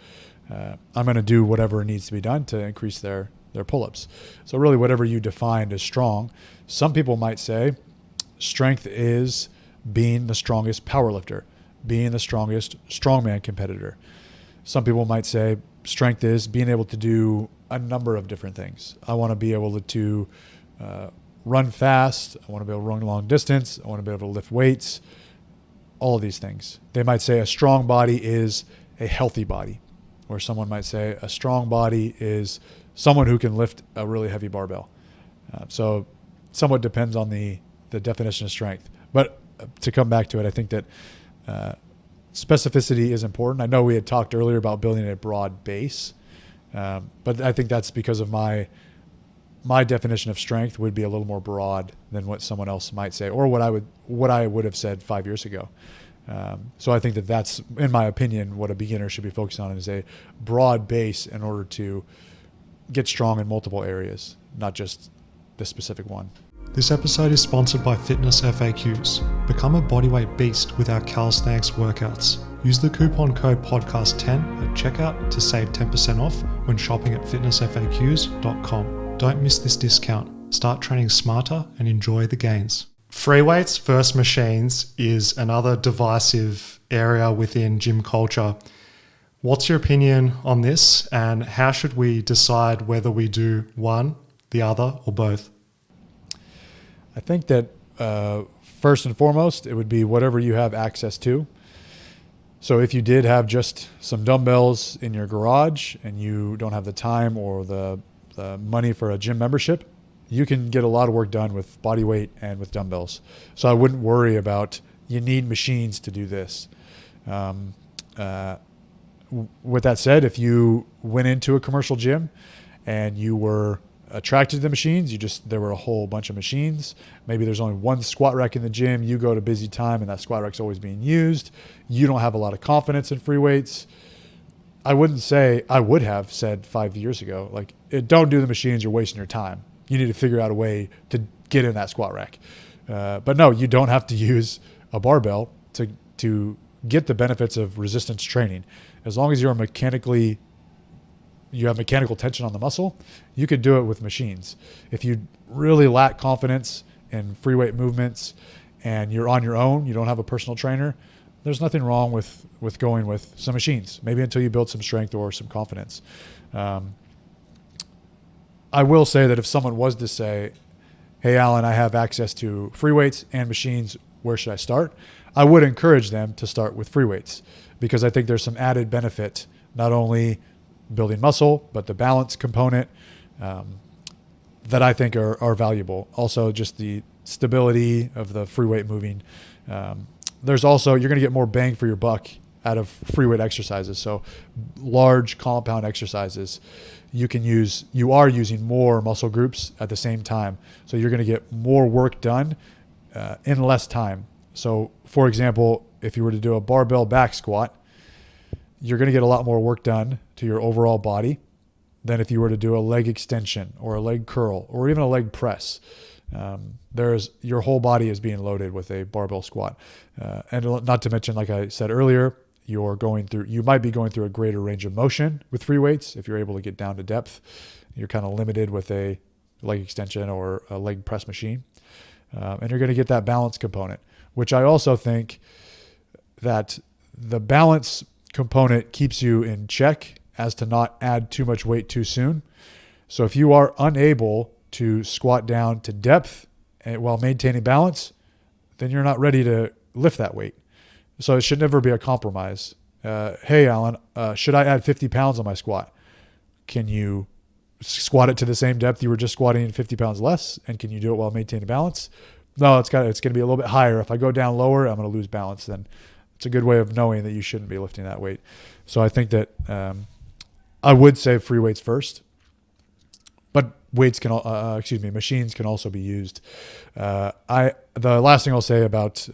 B: I'm going to do whatever needs to be done to increase their pull-ups. So really whatever you defined as strong. Some people might say strength is being the strongest powerlifter, being the strongest strongman competitor. Some people might say strength is being able to do a number of different things. I want to be able to run fast. I want to be able to run long distance. I want to be able to lift weights. All of these things. They might say a strong body is a healthy body, or someone might say a strong body is someone who can lift a really heavy barbell. So somewhat depends on the definition of strength. But to come back to it, I think that specificity is important. I know we had talked earlier about building a broad base, but I think that's because of my definition of strength would be a little more broad than what someone else might say, or what I would have said 5 years ago. So I think that's, in my opinion, what a beginner should be focused on, is a broad base in order to get strong in multiple areas, not just the specific one.
A: This episode is sponsored by Fitness FAQs. Become a bodyweight beast with our calisthenics workouts. Use the coupon code podcast10 at checkout to save 10% off when shopping at fitnessfaqs.com. Don't miss this discount. Start training smarter and enjoy the gains. Free weights versus machines is another divisive area within gym culture. What's your opinion on this, and how should we decide whether we do one, the other, or both?
B: I think that first and foremost, it would be whatever you have access to. So if you did have just some dumbbells in your garage and you don't have the time or the money for a gym membership, you can get a lot of work done with body weight and with dumbbells. So I wouldn't worry about you need machines to do this. With that said, if you went into a commercial gym and you were attracted to the machines, there were a whole bunch of machines. Maybe there's only one squat rack in the gym. You go to busy time and that squat rack's always being used. You don't have a lot of confidence in free weights. I would have said 5 years ago, like, don't do the machines. You're wasting your time. You need to figure out a way to get in that squat rack. But no, you don't have to use a barbell to get the benefits of resistance training. As long as you have mechanical tension on the muscle, you could do it with machines. If you really lack confidence in free weight movements and you're on your own, you don't have a personal trainer, there's nothing wrong with going with some machines, maybe until you build some strength or some confidence. I will say that if someone was to say, hey, Alan, I have access to free weights and machines, where should I start? I would encourage them to start with free weights, because I think there's some added benefit, not only building muscle, but the balance component that I think are valuable. Also, just the stability of the free weight moving. There's also, you're going to get more bang for your buck out of free weight exercises. So large compound exercises, you are using more muscle groups at the same time. So you're going to get more work done in less time. So for example, if you were to do a barbell back squat, you're going to get a lot more work done to your overall body than if you were to do a leg extension or a leg curl or even a leg press. Your whole body is being loaded with a barbell squat. And not to mention, like I said earlier, you might be going through a greater range of motion with free weights. If you're able to get down to depth, you're kind of limited with a leg extension or a leg press machine. And you're going to get that balance component, which I also think that the balance component keeps you in check as to not add too much weight too soon. So if you are unable to squat down to depth while maintaining balance, then you're not ready to lift that weight. So it should never be a compromise. Hey, Alan, should I add 50 pounds on my squat? Can you squat it to the same depth you were just squatting 50 pounds less? And can you do it while maintaining balance? No, it's going to be a little bit higher. If I go down lower, I'm going to lose balance. Then it's a good way of knowing that you shouldn't be lifting that weight. So I think that I would say free weights first, but machines can also be used. The last thing I'll say about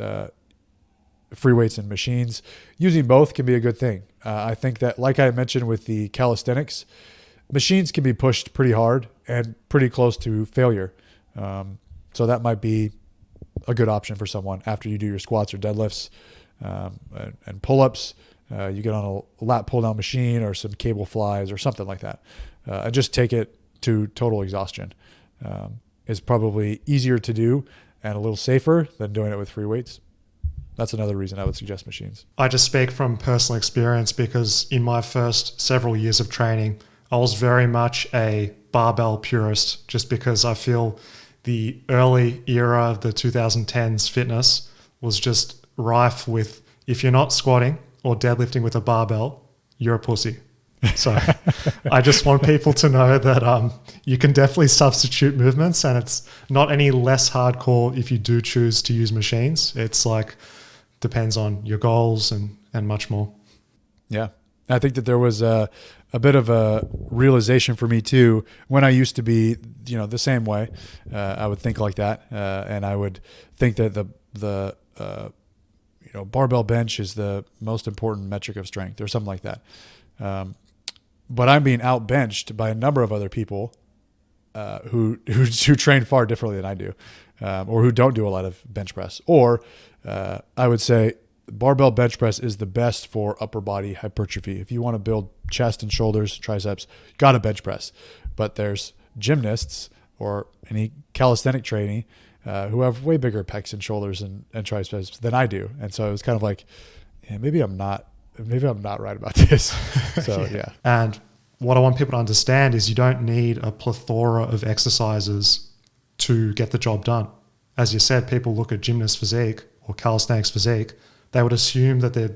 B: free weights and machines, using both can be a good thing. I think that, like I mentioned with the calisthenics, machines can be pushed pretty hard and pretty close to failure. So that might be a good option for someone after you do your squats or deadlifts and pull-ups. You get on a lat pull-down machine or some cable flies or something like that, and just take it to total exhaustion. Is probably easier to do and a little safer than doing it with free weights. That's another reason I would suggest machines.
A: I just speak from personal experience because in my first several years of training, I was very much a barbell purist, just because I feel the early era of the 2010s fitness was just rife with, if you're not squatting or deadlifting with a barbell, you're a pussy. So I just want people to know that you can definitely substitute movements, and it's not any less hardcore if you do choose to use machines. It's like, depends on your goals and much more.
B: Yeah. I think that there was a bit of a realization for me too, when I used to be, the same way. I would think like that. And I would think that the barbell bench is the most important metric of strength or something like that. But I'm being outbenched by a number of other people who train far differently than I do, or who don't do a lot of bench press. Or I would say barbell bench press is the best for upper body hypertrophy. If you want to build chest and shoulders, triceps, got to bench press. But there's gymnasts or any calisthenic training who have way bigger pecs and shoulders and triceps than I do. And so it was kind of like, yeah, maybe I'm not right about this. So yeah.
A: And what I want people to understand is you don't need a plethora of exercises to get the job done. As you said, people look at gymnast physique or calisthenics physique. They would assume that they're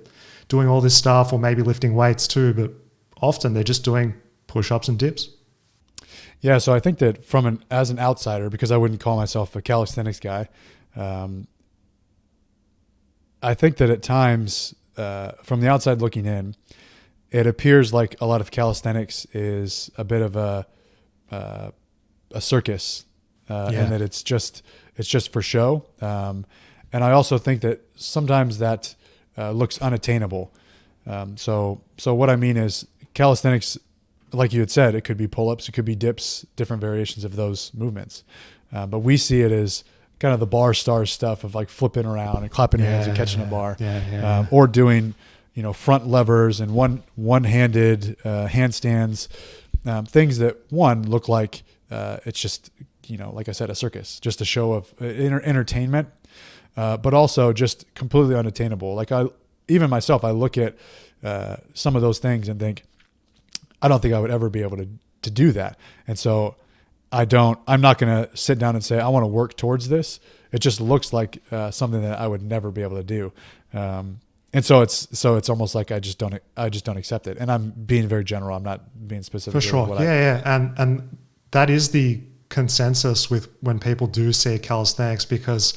A: doing all this stuff or maybe lifting weights too, but often they're just doing push-ups and dips.
B: Yeah, so I think that as an outsider, because I wouldn't call myself a calisthenics guy, I think that at times, from the outside looking in, it appears like a lot of calisthenics is a bit of a circus, and that it's just for show. And I also think that sometimes that looks unattainable. So what I mean is calisthenics, like you had said, it could be pull-ups, it could be dips, different variations of those movements. But we see it as kind of the bar star stuff of like flipping around and clapping hands and catching a bar, or doing, front levers and one-handed handstands, things that look like it's just, like I said, a circus, just a show of entertainment, but also just completely unattainable. Like even myself, I look at some of those things and think, I don't think I would ever be able to do that. And so I'm not going to sit down and say, I want to work towards this. It just looks like something that I would never be able to do. And so it's almost like I just don't accept it. And I'm being very general. I'm not being specific.
A: For sure. And that is the consensus with when people do see calisthenics, because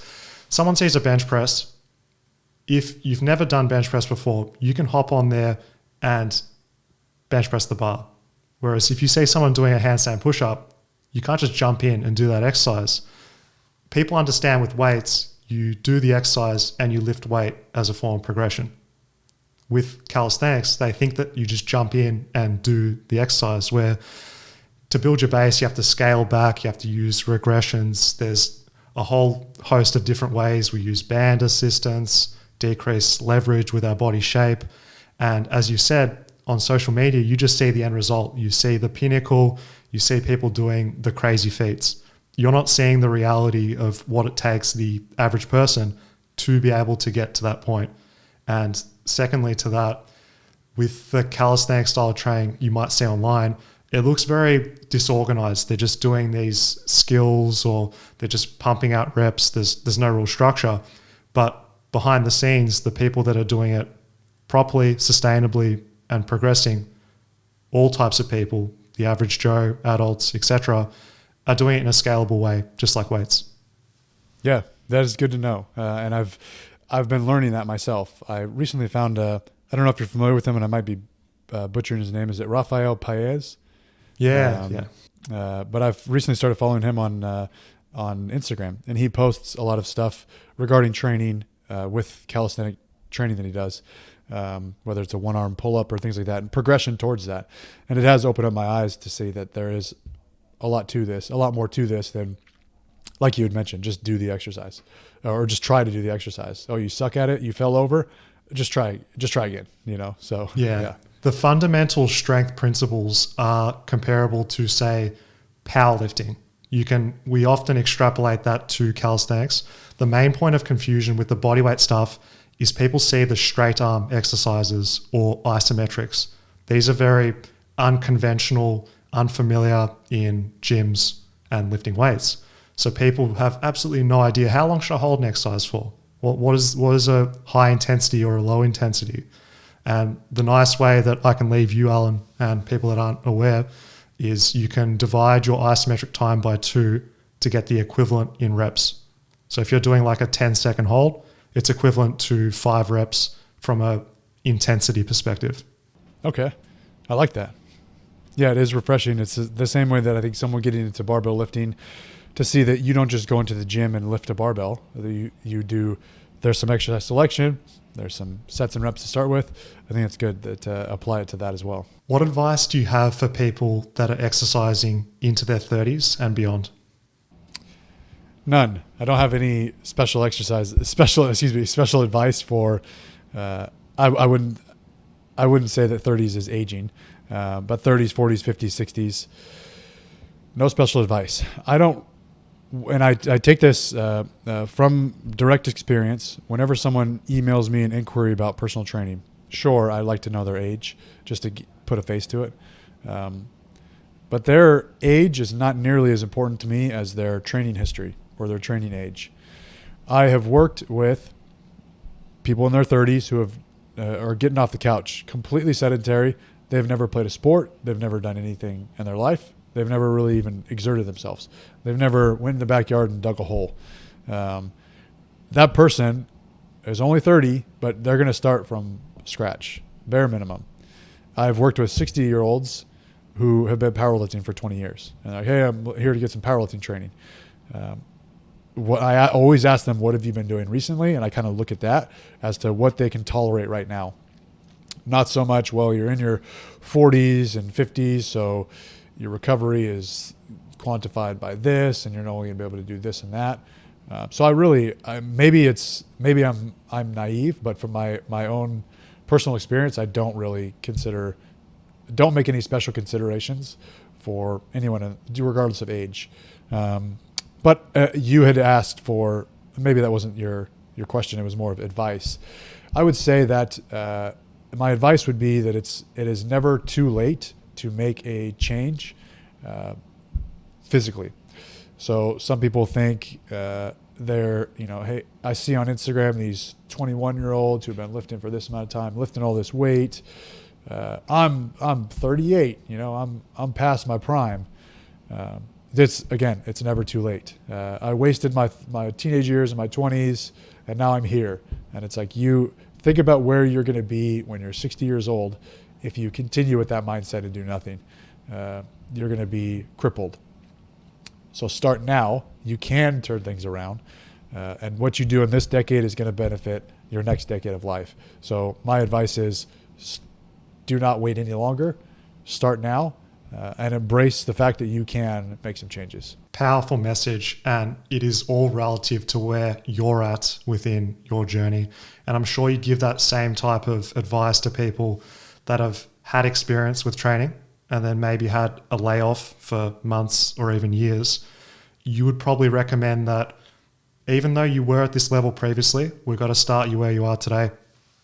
A: someone sees a bench press. If you've never done bench press before, you can hop on there and bench press the bar. Whereas if you see someone doing a handstand push-up, you can't just jump in and do that exercise. People understand with weights, you do the exercise and you lift weight as a form of progression. With calisthenics, they think that you just jump in and do the exercise, where to build your base, you have to scale back, you have to use regressions. There's a whole host of different ways. We use band assistance, decrease leverage with our body shape. And as you said, on social media, you just see the end result. You see the pinnacle, you see people doing the crazy feats. You're not seeing the reality of what it takes the average person to be able to get to that point. And secondly to that, with the calisthenics style of training you might see online, it looks very disorganized. They're just doing these skills, or they're just pumping out reps. There's no real structure. But behind the scenes, the people that are doing it properly, sustainably, and progressing, all types of people, the average Joe, adults, etc., are doing it in a scalable way, just like weights.
B: Yeah, that is good to know. And I've been learning that myself. I recently found I don't know if you're familiar with him, and I might be butchering his name. Is it Rafael Paez?
A: Yeah.
B: But I've recently started following him on Instagram, and he posts a lot of stuff regarding training with calisthenic training that he does. Whether it's a one-arm pull-up or things like that, and progression towards that. And it has opened up my eyes to see that there is a lot more to this than, like you had mentioned, just do the exercise or just try to do the exercise. Oh, you suck at it, you fell over, just try again, So
A: yeah. The fundamental strength principles are comparable to, say, powerlifting. We often extrapolate that to calisthenics. The main point of confusion with the bodyweight stuff is people see the straight arm exercises or isometrics. These are very unconventional, unfamiliar in gyms and lifting weights. So people have absolutely no idea, how long should I hold an exercise for? What is a high intensity or a low intensity? And the nice way that I can leave you, Alan, and people that aren't aware, is you can divide your isometric time by 2 to get the equivalent in reps. So if you're doing like a 10-second hold, it's equivalent to 5 reps from a intensity perspective.
B: Okay. I like that. Yeah, it is refreshing. It's the same way that I think someone getting into barbell lifting, to see that you don't just go into the gym and lift a barbell. You do, there's some exercise selection, there's some sets and reps to start with. I think it's good to apply it to that as well.
A: What advice do you have for people that are exercising into their 30s and beyond?
B: None. I don't have any special advice for, I wouldn't say that 30s is aging, but 30s, 40s, 50s, 60s, no special advice. and I take this from direct experience. Whenever someone emails me an inquiry about personal training, sure, I like to know their age just to put a face to it. But their age is not nearly as important to me as their training history or their training age. I have worked with people in their 30s who are getting off the couch, completely sedentary. They've never played a sport. They've never done anything in their life. They've never really even exerted themselves. They've never went in the backyard and dug a hole. That person is only 30, but they're going to start from scratch, bare minimum. I've worked with 60-year-olds who have been powerlifting for 20 years. And they're like, hey, I'm here to get some powerlifting training. What I always ask them, what have you been doing recently? And I kind of look at that as to what they can tolerate right now. Not so much, well, you're in your 40s and 50s, so your recovery is quantified by this, and you're only going to be able to do this and that. So maybe I'm naive, but from my own personal experience, I don't make any special considerations for anyone, regardless of age. But you had asked for, maybe that wasn't your question, it was more of advice. I would say that my advice would be that it is never too late to make a change physically. So some people think hey, I see on Instagram these 21-year-olds who've been lifting for this amount of time, lifting all this weight. I'm 38, I'm past my prime. It's never too late. I wasted my teenage years and my 20s, and now I'm here. And it's like, you think about where you're going to be when you're 60 years old. If you continue with that mindset and do nothing, you're going to be crippled. So start now. You can turn things around. And what you do in this decade is going to benefit your next decade of life. So my advice is, do not wait any longer. Start now and embrace the fact that you can make some changes.
A: Powerful message, and it is all relative to where you're at within your journey. And I'm sure you give that same type of advice to people that have had experience with training and then maybe had a layoff for months or even years. You would probably recommend that even though you were at this level previously, we've got to start you where you are today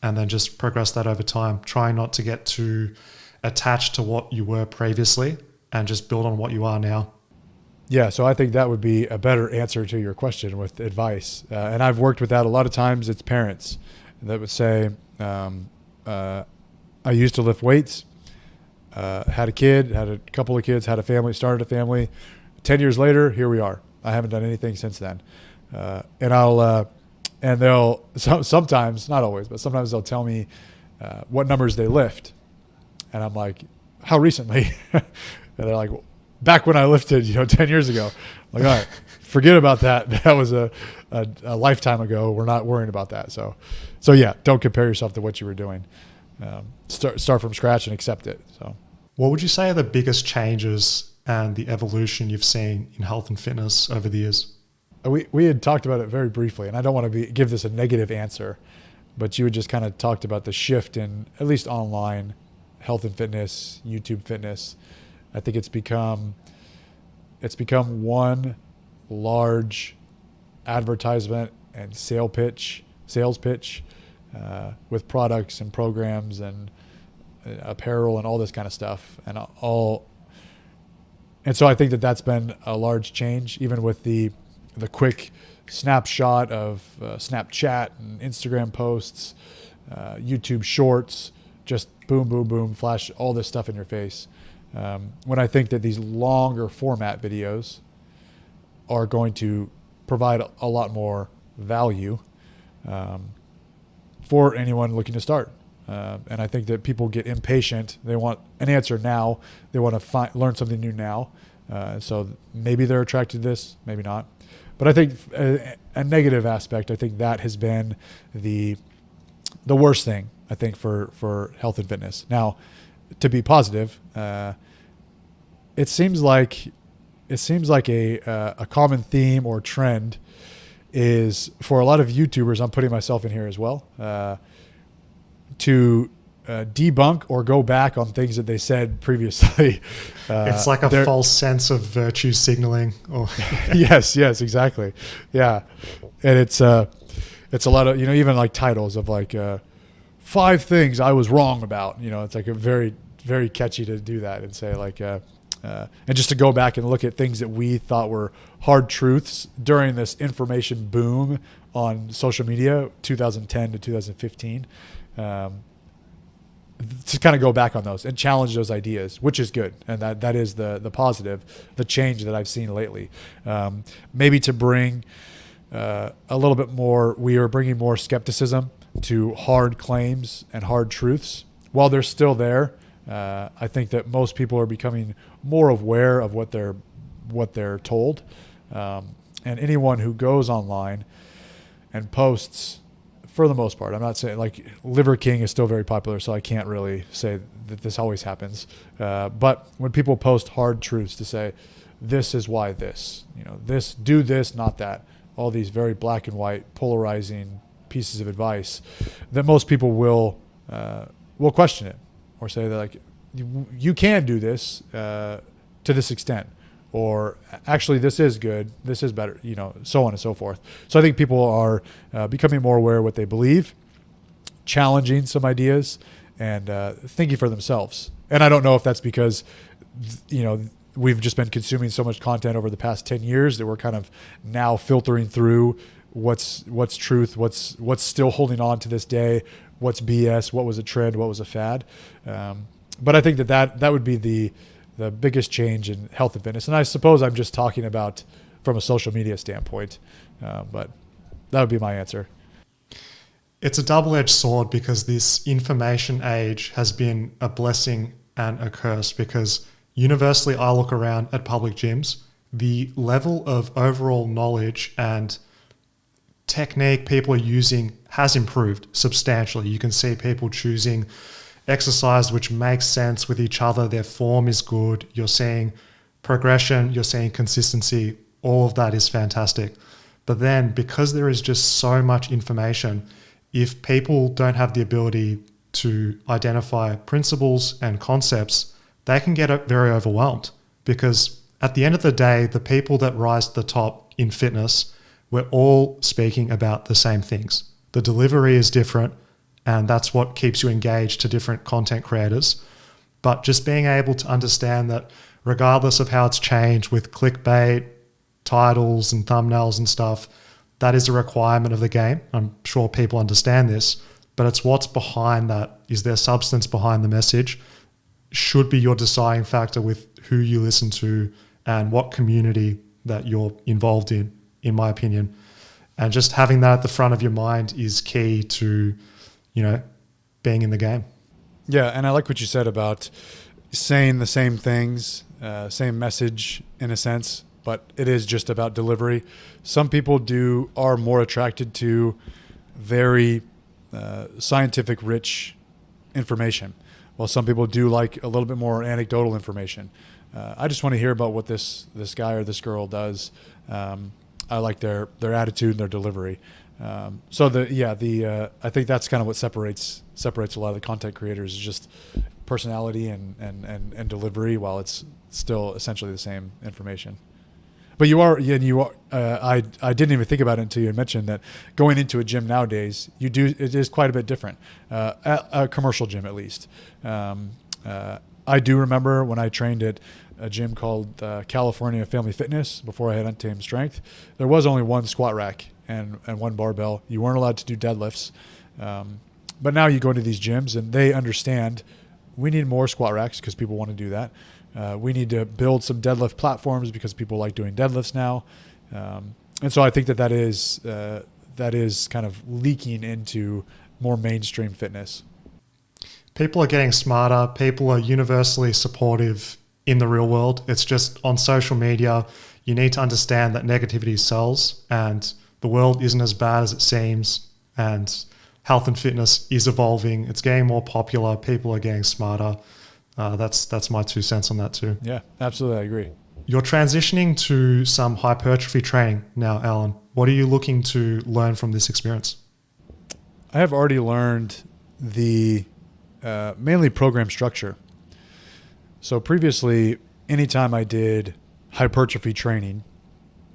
A: and then just progress that over time. Try not to get too attached to what you were previously and just build on what you are now.
B: Yeah, so I think that would be a better answer to your question with advice. And I've worked with that a lot of times. It's parents that would say, I used to lift weights, had a kid, had a couple of kids, had a family, started a family. 10 years later, here we are. I haven't done anything since then. And they'll sometimes, not always, but sometimes they'll tell me what numbers they lift. And I'm like, how recently? And they're like, back when I lifted, 10 years ago. I'm like, all right, forget about that. That was a lifetime ago. We're not worrying about that. So yeah, don't compare yourself to what you were doing. Start from scratch and accept it. So,
A: what would you say are the biggest changes and the evolution you've seen in health and fitness over the years?
B: We had talked about it very briefly, and I don't want to give this a negative answer, but you had just kind of talked about the shift in, at least online, health and fitness, YouTube fitness. I think it's become one large advertisement and sales pitch with products and programs and apparel and all this kind of stuff, and so I think that that's been a large change, even with the quick snapshot of Snapchat and Instagram posts, YouTube shorts, just boom, boom, boom, flash all this stuff in your face. When I think that these longer format videos are going to provide a lot more value for anyone looking to start. And I think that people get impatient. They want an answer now. They want to learn something new now. So maybe they're attracted to this, maybe not. But I think a negative aspect, I think that has been the worst thing, I think, for health and fitness. Now, to be positive, it seems like a common theme or trend is for a lot of YouTubers, I'm putting myself in here as well, to debunk or go back on things that they said previously.
A: It's like a false sense of virtue signaling. Or
B: yes, exactly. Yeah. And it's a lot of, even like titles of like 5 things I was wrong about. It's like a very, very catchy to do that and say like, and just to go back and look at things that we thought were hard truths during this information boom on social media, 2010 to 2015. To kind of go back on those and challenge those ideas, which is good. And that is the positive, the change that I've seen lately. Maybe to bring a little bit more, we are bringing more skepticism to hard claims and hard truths. While they're still there, I think that most people are becoming more aware of what they're told. And anyone who goes online and posts, for the most part, I'm not saying like Liver King is still very popular, so I can't really say that this always happens. But when people post hard truths to say, this is why this, this, do this, not that, all these very black and white polarizing pieces of advice, that most people will question it or say that like, you can do this to this extent, or actually this is good, this is better, so on and so forth. So I think people are becoming more aware of what they believe, challenging some ideas, and thinking for themselves. And I don't know if that's because, we've just been consuming so much content over the past 10 years that we're kind of now filtering through what's truth, what's still holding on to this day, what's BS, what was a trend, what was a fad. But I think that would be the biggest change in health and fitness. And I suppose I'm just talking about from a social media standpoint, but that would be my answer.
A: It's a double-edged sword because this information age has been a blessing and a curse, because universally I look around at public gyms, the level of overall knowledge and technique people are using has improved substantially. You can see people choosing exercise which makes sense with each other, their form is good, you're seeing progression, you're seeing consistency, all of that is fantastic. But then because there is just so much information, if people don't have the ability to identify principles and concepts, they can get very overwhelmed, because at the end of the day, the people that rise to the top in fitness, we're all speaking about the same things. The delivery is different, and that's what keeps you engaged to different content creators. But just being able to understand that regardless of how it's changed with clickbait, titles and thumbnails and stuff, that is a requirement of the game. I'm sure people understand this, but it's what's behind that. Is there substance behind the message? Should be your deciding factor with who you listen to and what community that you're involved in my opinion. And just having that at the front of your mind is key to being in the game.
B: Yeah, and I like what you said about saying the same things, same message in a sense, but it is just about delivery. Some people are more attracted to very scientific rich information, while some people do like a little bit more anecdotal information. I just want to hear about what this guy or this girl does. I like their attitude and their delivery. So I think that's kind of what separates a lot of the content creators, is just personality and delivery, while it's still essentially the same information. But I didn't even think about it until you mentioned that going into a gym nowadays, it is quite a bit different, at a commercial gym at least. I do remember when I trained at a gym called California Family Fitness before I had Untamed Strength, there was only one squat rack and one barbell. You weren't allowed to do deadlifts. But now you go into these gyms and they understand we need more squat racks because people want to do that. We need to build some deadlift platforms because people like doing deadlifts now. And so I think that is kind of leaking into more mainstream fitness.
A: People are getting smarter. People are universally supportive in the real world. It's just on social media, you need to understand that negativity sells and the world isn't as bad as it seems, and health and fitness is evolving. It's getting more popular. People are getting smarter. That's my 2 cents on that too.
B: Yeah, absolutely. I agree.
A: You're transitioning to some hypertrophy training now, Alan. What are you looking to learn from this experience?
B: I have already learned the mainly program structure. So previously, anytime I did hypertrophy training,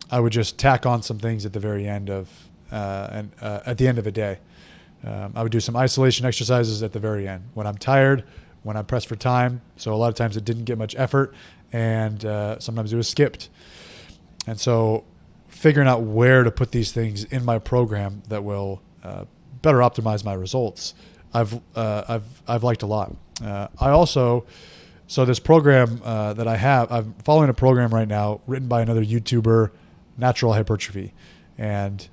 B: I would just tack on some things at the very end of at the end of a day. I would do some isolation exercises at the very end when I'm tired, when I'm pressed for time. So a lot of times it didn't get much effort, and sometimes it was skipped. And so figuring out where to put these things in my program that will better optimize my results, I've liked a lot. So this program that I have, I'm following a program right now written by another YouTuber, Natural Hypertrophy, and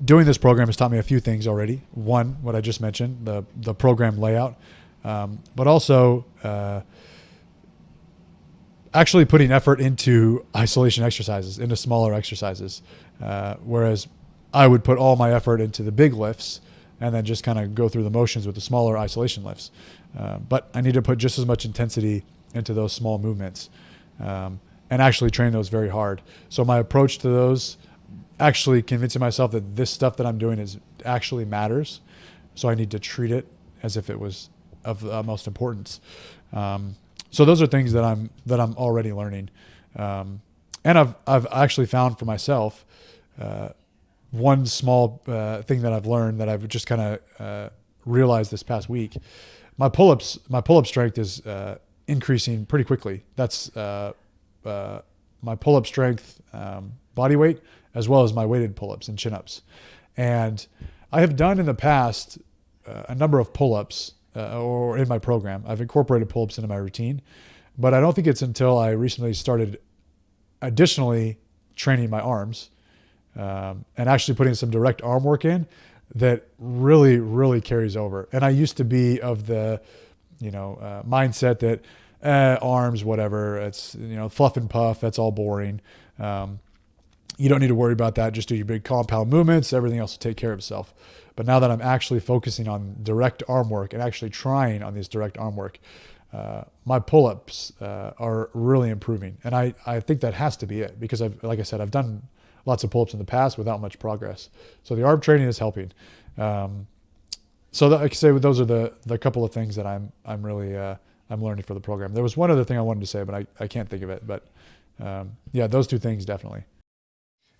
B: doing this program has taught me a few things already. One, what I just mentioned, the program layout, but also actually putting effort into isolation exercises, into smaller exercises, whereas I would put all my effort into the big lifts and then just kind of go through the motions with the smaller isolation lifts. But I need to put just as much intensity into those small movements and actually train those very hard. So my approach to those, actually convincing myself that this stuff that I'm doing actually matters. So I need to treat it as if it was of the utmost importance. So those are things that I'm already learning. And I've actually found for myself, one small thing that I've learned that I've just kind of realized this past week. My pull-up strength is increasing pretty quickly. That's my pull-up strength, body weight, as well as my weighted pull-ups and chin-ups. And I have done in the past a number of pull-ups or in my program. I've incorporated pull-ups into my routine, but I don't think it's until I recently started additionally training my arms and actually putting some direct arm work in that really, really carries over. And I used to be of the, mindset that arms, whatever, it's, fluff and puff, that's all boring. You don't need to worry about that. Just do your big compound movements. Everything else will take care of itself. But now that I'm actually focusing on direct arm work and actually trying on this direct arm work, my pull-ups are really improving. And I think that has to be it because like I said, I've done lots of pull-ups in the past without much progress. So the arm training is helping. So like I say, those are the couple of things that I'm really I'm learning for the program. There was one other thing I wanted to say, but I can't think of it. But yeah, those two things definitely.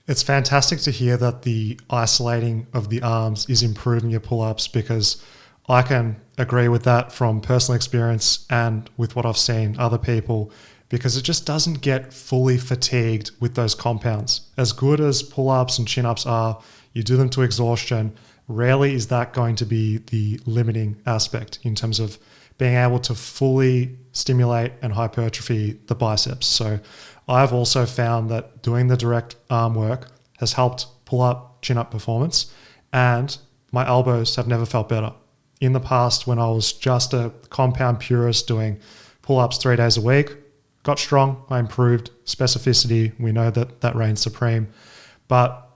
A: It's fantastic to hear that the isolating of the arms is improving your pull-ups, because I can agree with that from personal experience and with what I've seen other people, because it just doesn't get fully fatigued with those compounds. As good as pull-ups and chin-ups are, you do them to exhaustion, rarely is that going to be the limiting aspect in terms of being able to fully stimulate and hypertrophy the biceps. So I've also found that doing the direct arm work has helped pull up, chin up performance, and my elbows have never felt better. In the past, when I was just a compound purist doing pull-ups 3 days a week, got strong, I improved specificity. We know that reigns supreme, but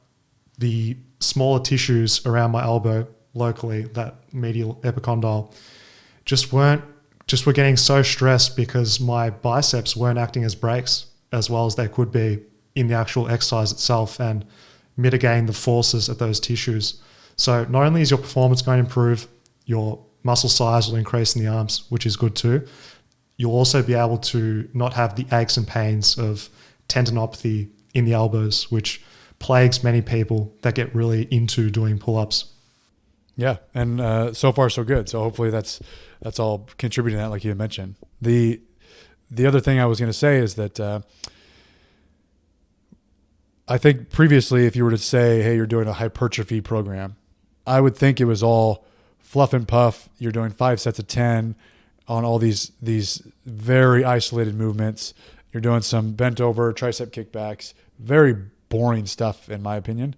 A: the smaller tissues around my elbow locally, that medial epicondyle, were getting so stressed because my biceps weren't acting as brakes as well as they could be in the actual exercise itself and mitigating the forces at those tissues. So not only is your performance going to improve, your muscle size will increase in the arms, which is good too. You'll also be able to not have the aches and pains of tendinopathy in the elbows, which plagues many people that get really into doing pull-ups.
B: Yeah, and so far so good. So hopefully that's all contributing to that, like you mentioned. The other thing I was going to say is that I think previously, if you were to say, hey, you're doing a hypertrophy program, I would think it was all fluff and puff. You're doing 5 sets of 10 on all these very isolated movements. You're doing some bent over tricep kickbacks, very boring stuff in my opinion.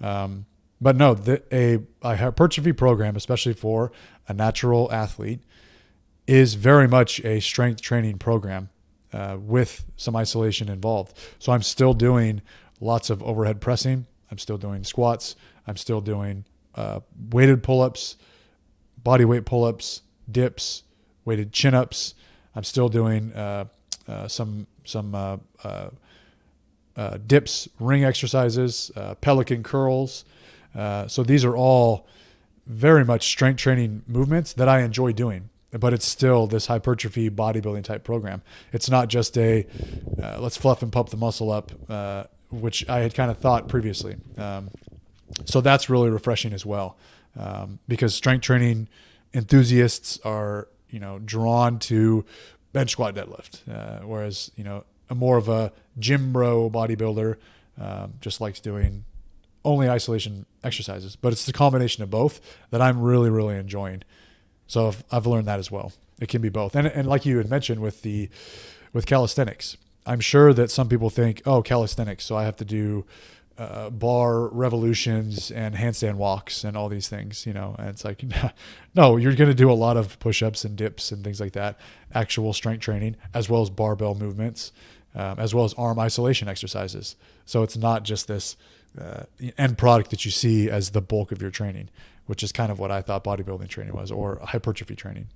B: But no, a hypertrophy program, especially for a natural athlete, is very much a strength training program with some isolation involved. So I'm still doing lots of overhead pressing. I'm still doing squats. I'm still doing weighted pull-ups, body weight pull-ups, dips, weighted chin-ups. I'm still doing some dips, ring exercises, pelican curls. So these are all very much strength training movements that I enjoy doing, but it's still this hypertrophy bodybuilding type program. It's not just a let's fluff and pump the muscle up, which I had kind of thought previously. So that's really refreshing as well, because strength training enthusiasts are, drawn to bench, squat, deadlift, whereas, a more of a gym bro bodybuilder just likes doing only isolation exercises. But it's the combination of both that I'm really, really enjoying. So I've learned that as well. It can be both. And like you had mentioned with calisthenics, I'm sure that some people think, oh, calisthenics, so I have to do bar revolutions and handstand walks and all these things, and it's like, no, you're going to do a lot of push-ups and dips and things like that, actual strength training, as well as barbell movements, as well as arm isolation exercises. So it's not just this end product that you see as the bulk of your training, which is kind of what I thought bodybuilding training was, or hypertrophy training.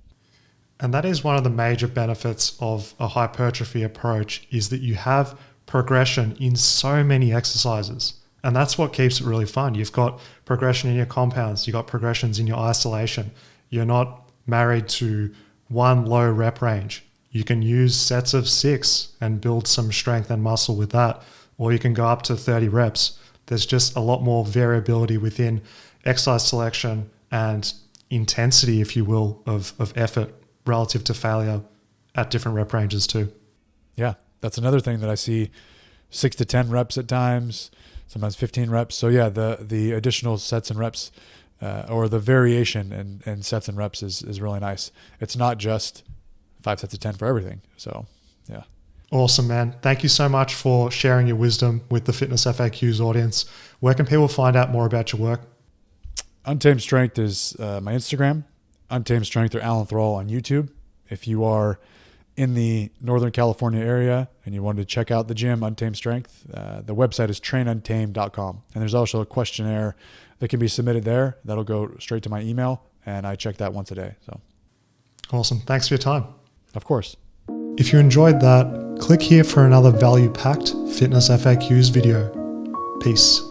A: And that is one of the major benefits of a hypertrophy approach, is that you have progression in so many exercises. And that's what keeps it really fun. You've got progression in your compounds, you've got progressions in your isolation. You're not married to one low rep range. You can use sets of 6 and build some strength and muscle with that, or you can go up to 30 reps. There's just a lot more variability within exercise selection and intensity, if you will, of effort relative to failure at different rep ranges too.
B: Yeah, that's another thing that I see, 6 to 10 reps at times, sometimes 15 reps. So yeah, the additional sets and reps, or the variation in sets and reps is really nice. It's not just 5 sets of 10 for everything. So yeah.
A: Awesome, man. Thank you so much for sharing your wisdom with the Fitness FAQs audience. Where can people find out more about your work?
B: Untamed Strength is my Instagram. Untamed Strength or Alan Thrall on YouTube. If you are in the Northern California area and you wanted to check out the gym, Untamed Strength, the website is trainuntamed.com. And there's also a questionnaire that can be submitted there. That'll go straight to my email, and I check that once a day. So
A: awesome. Thanks for your time.
B: Of course.
A: If you enjoyed that, click here for another value-packed Fitness FAQs video. Peace.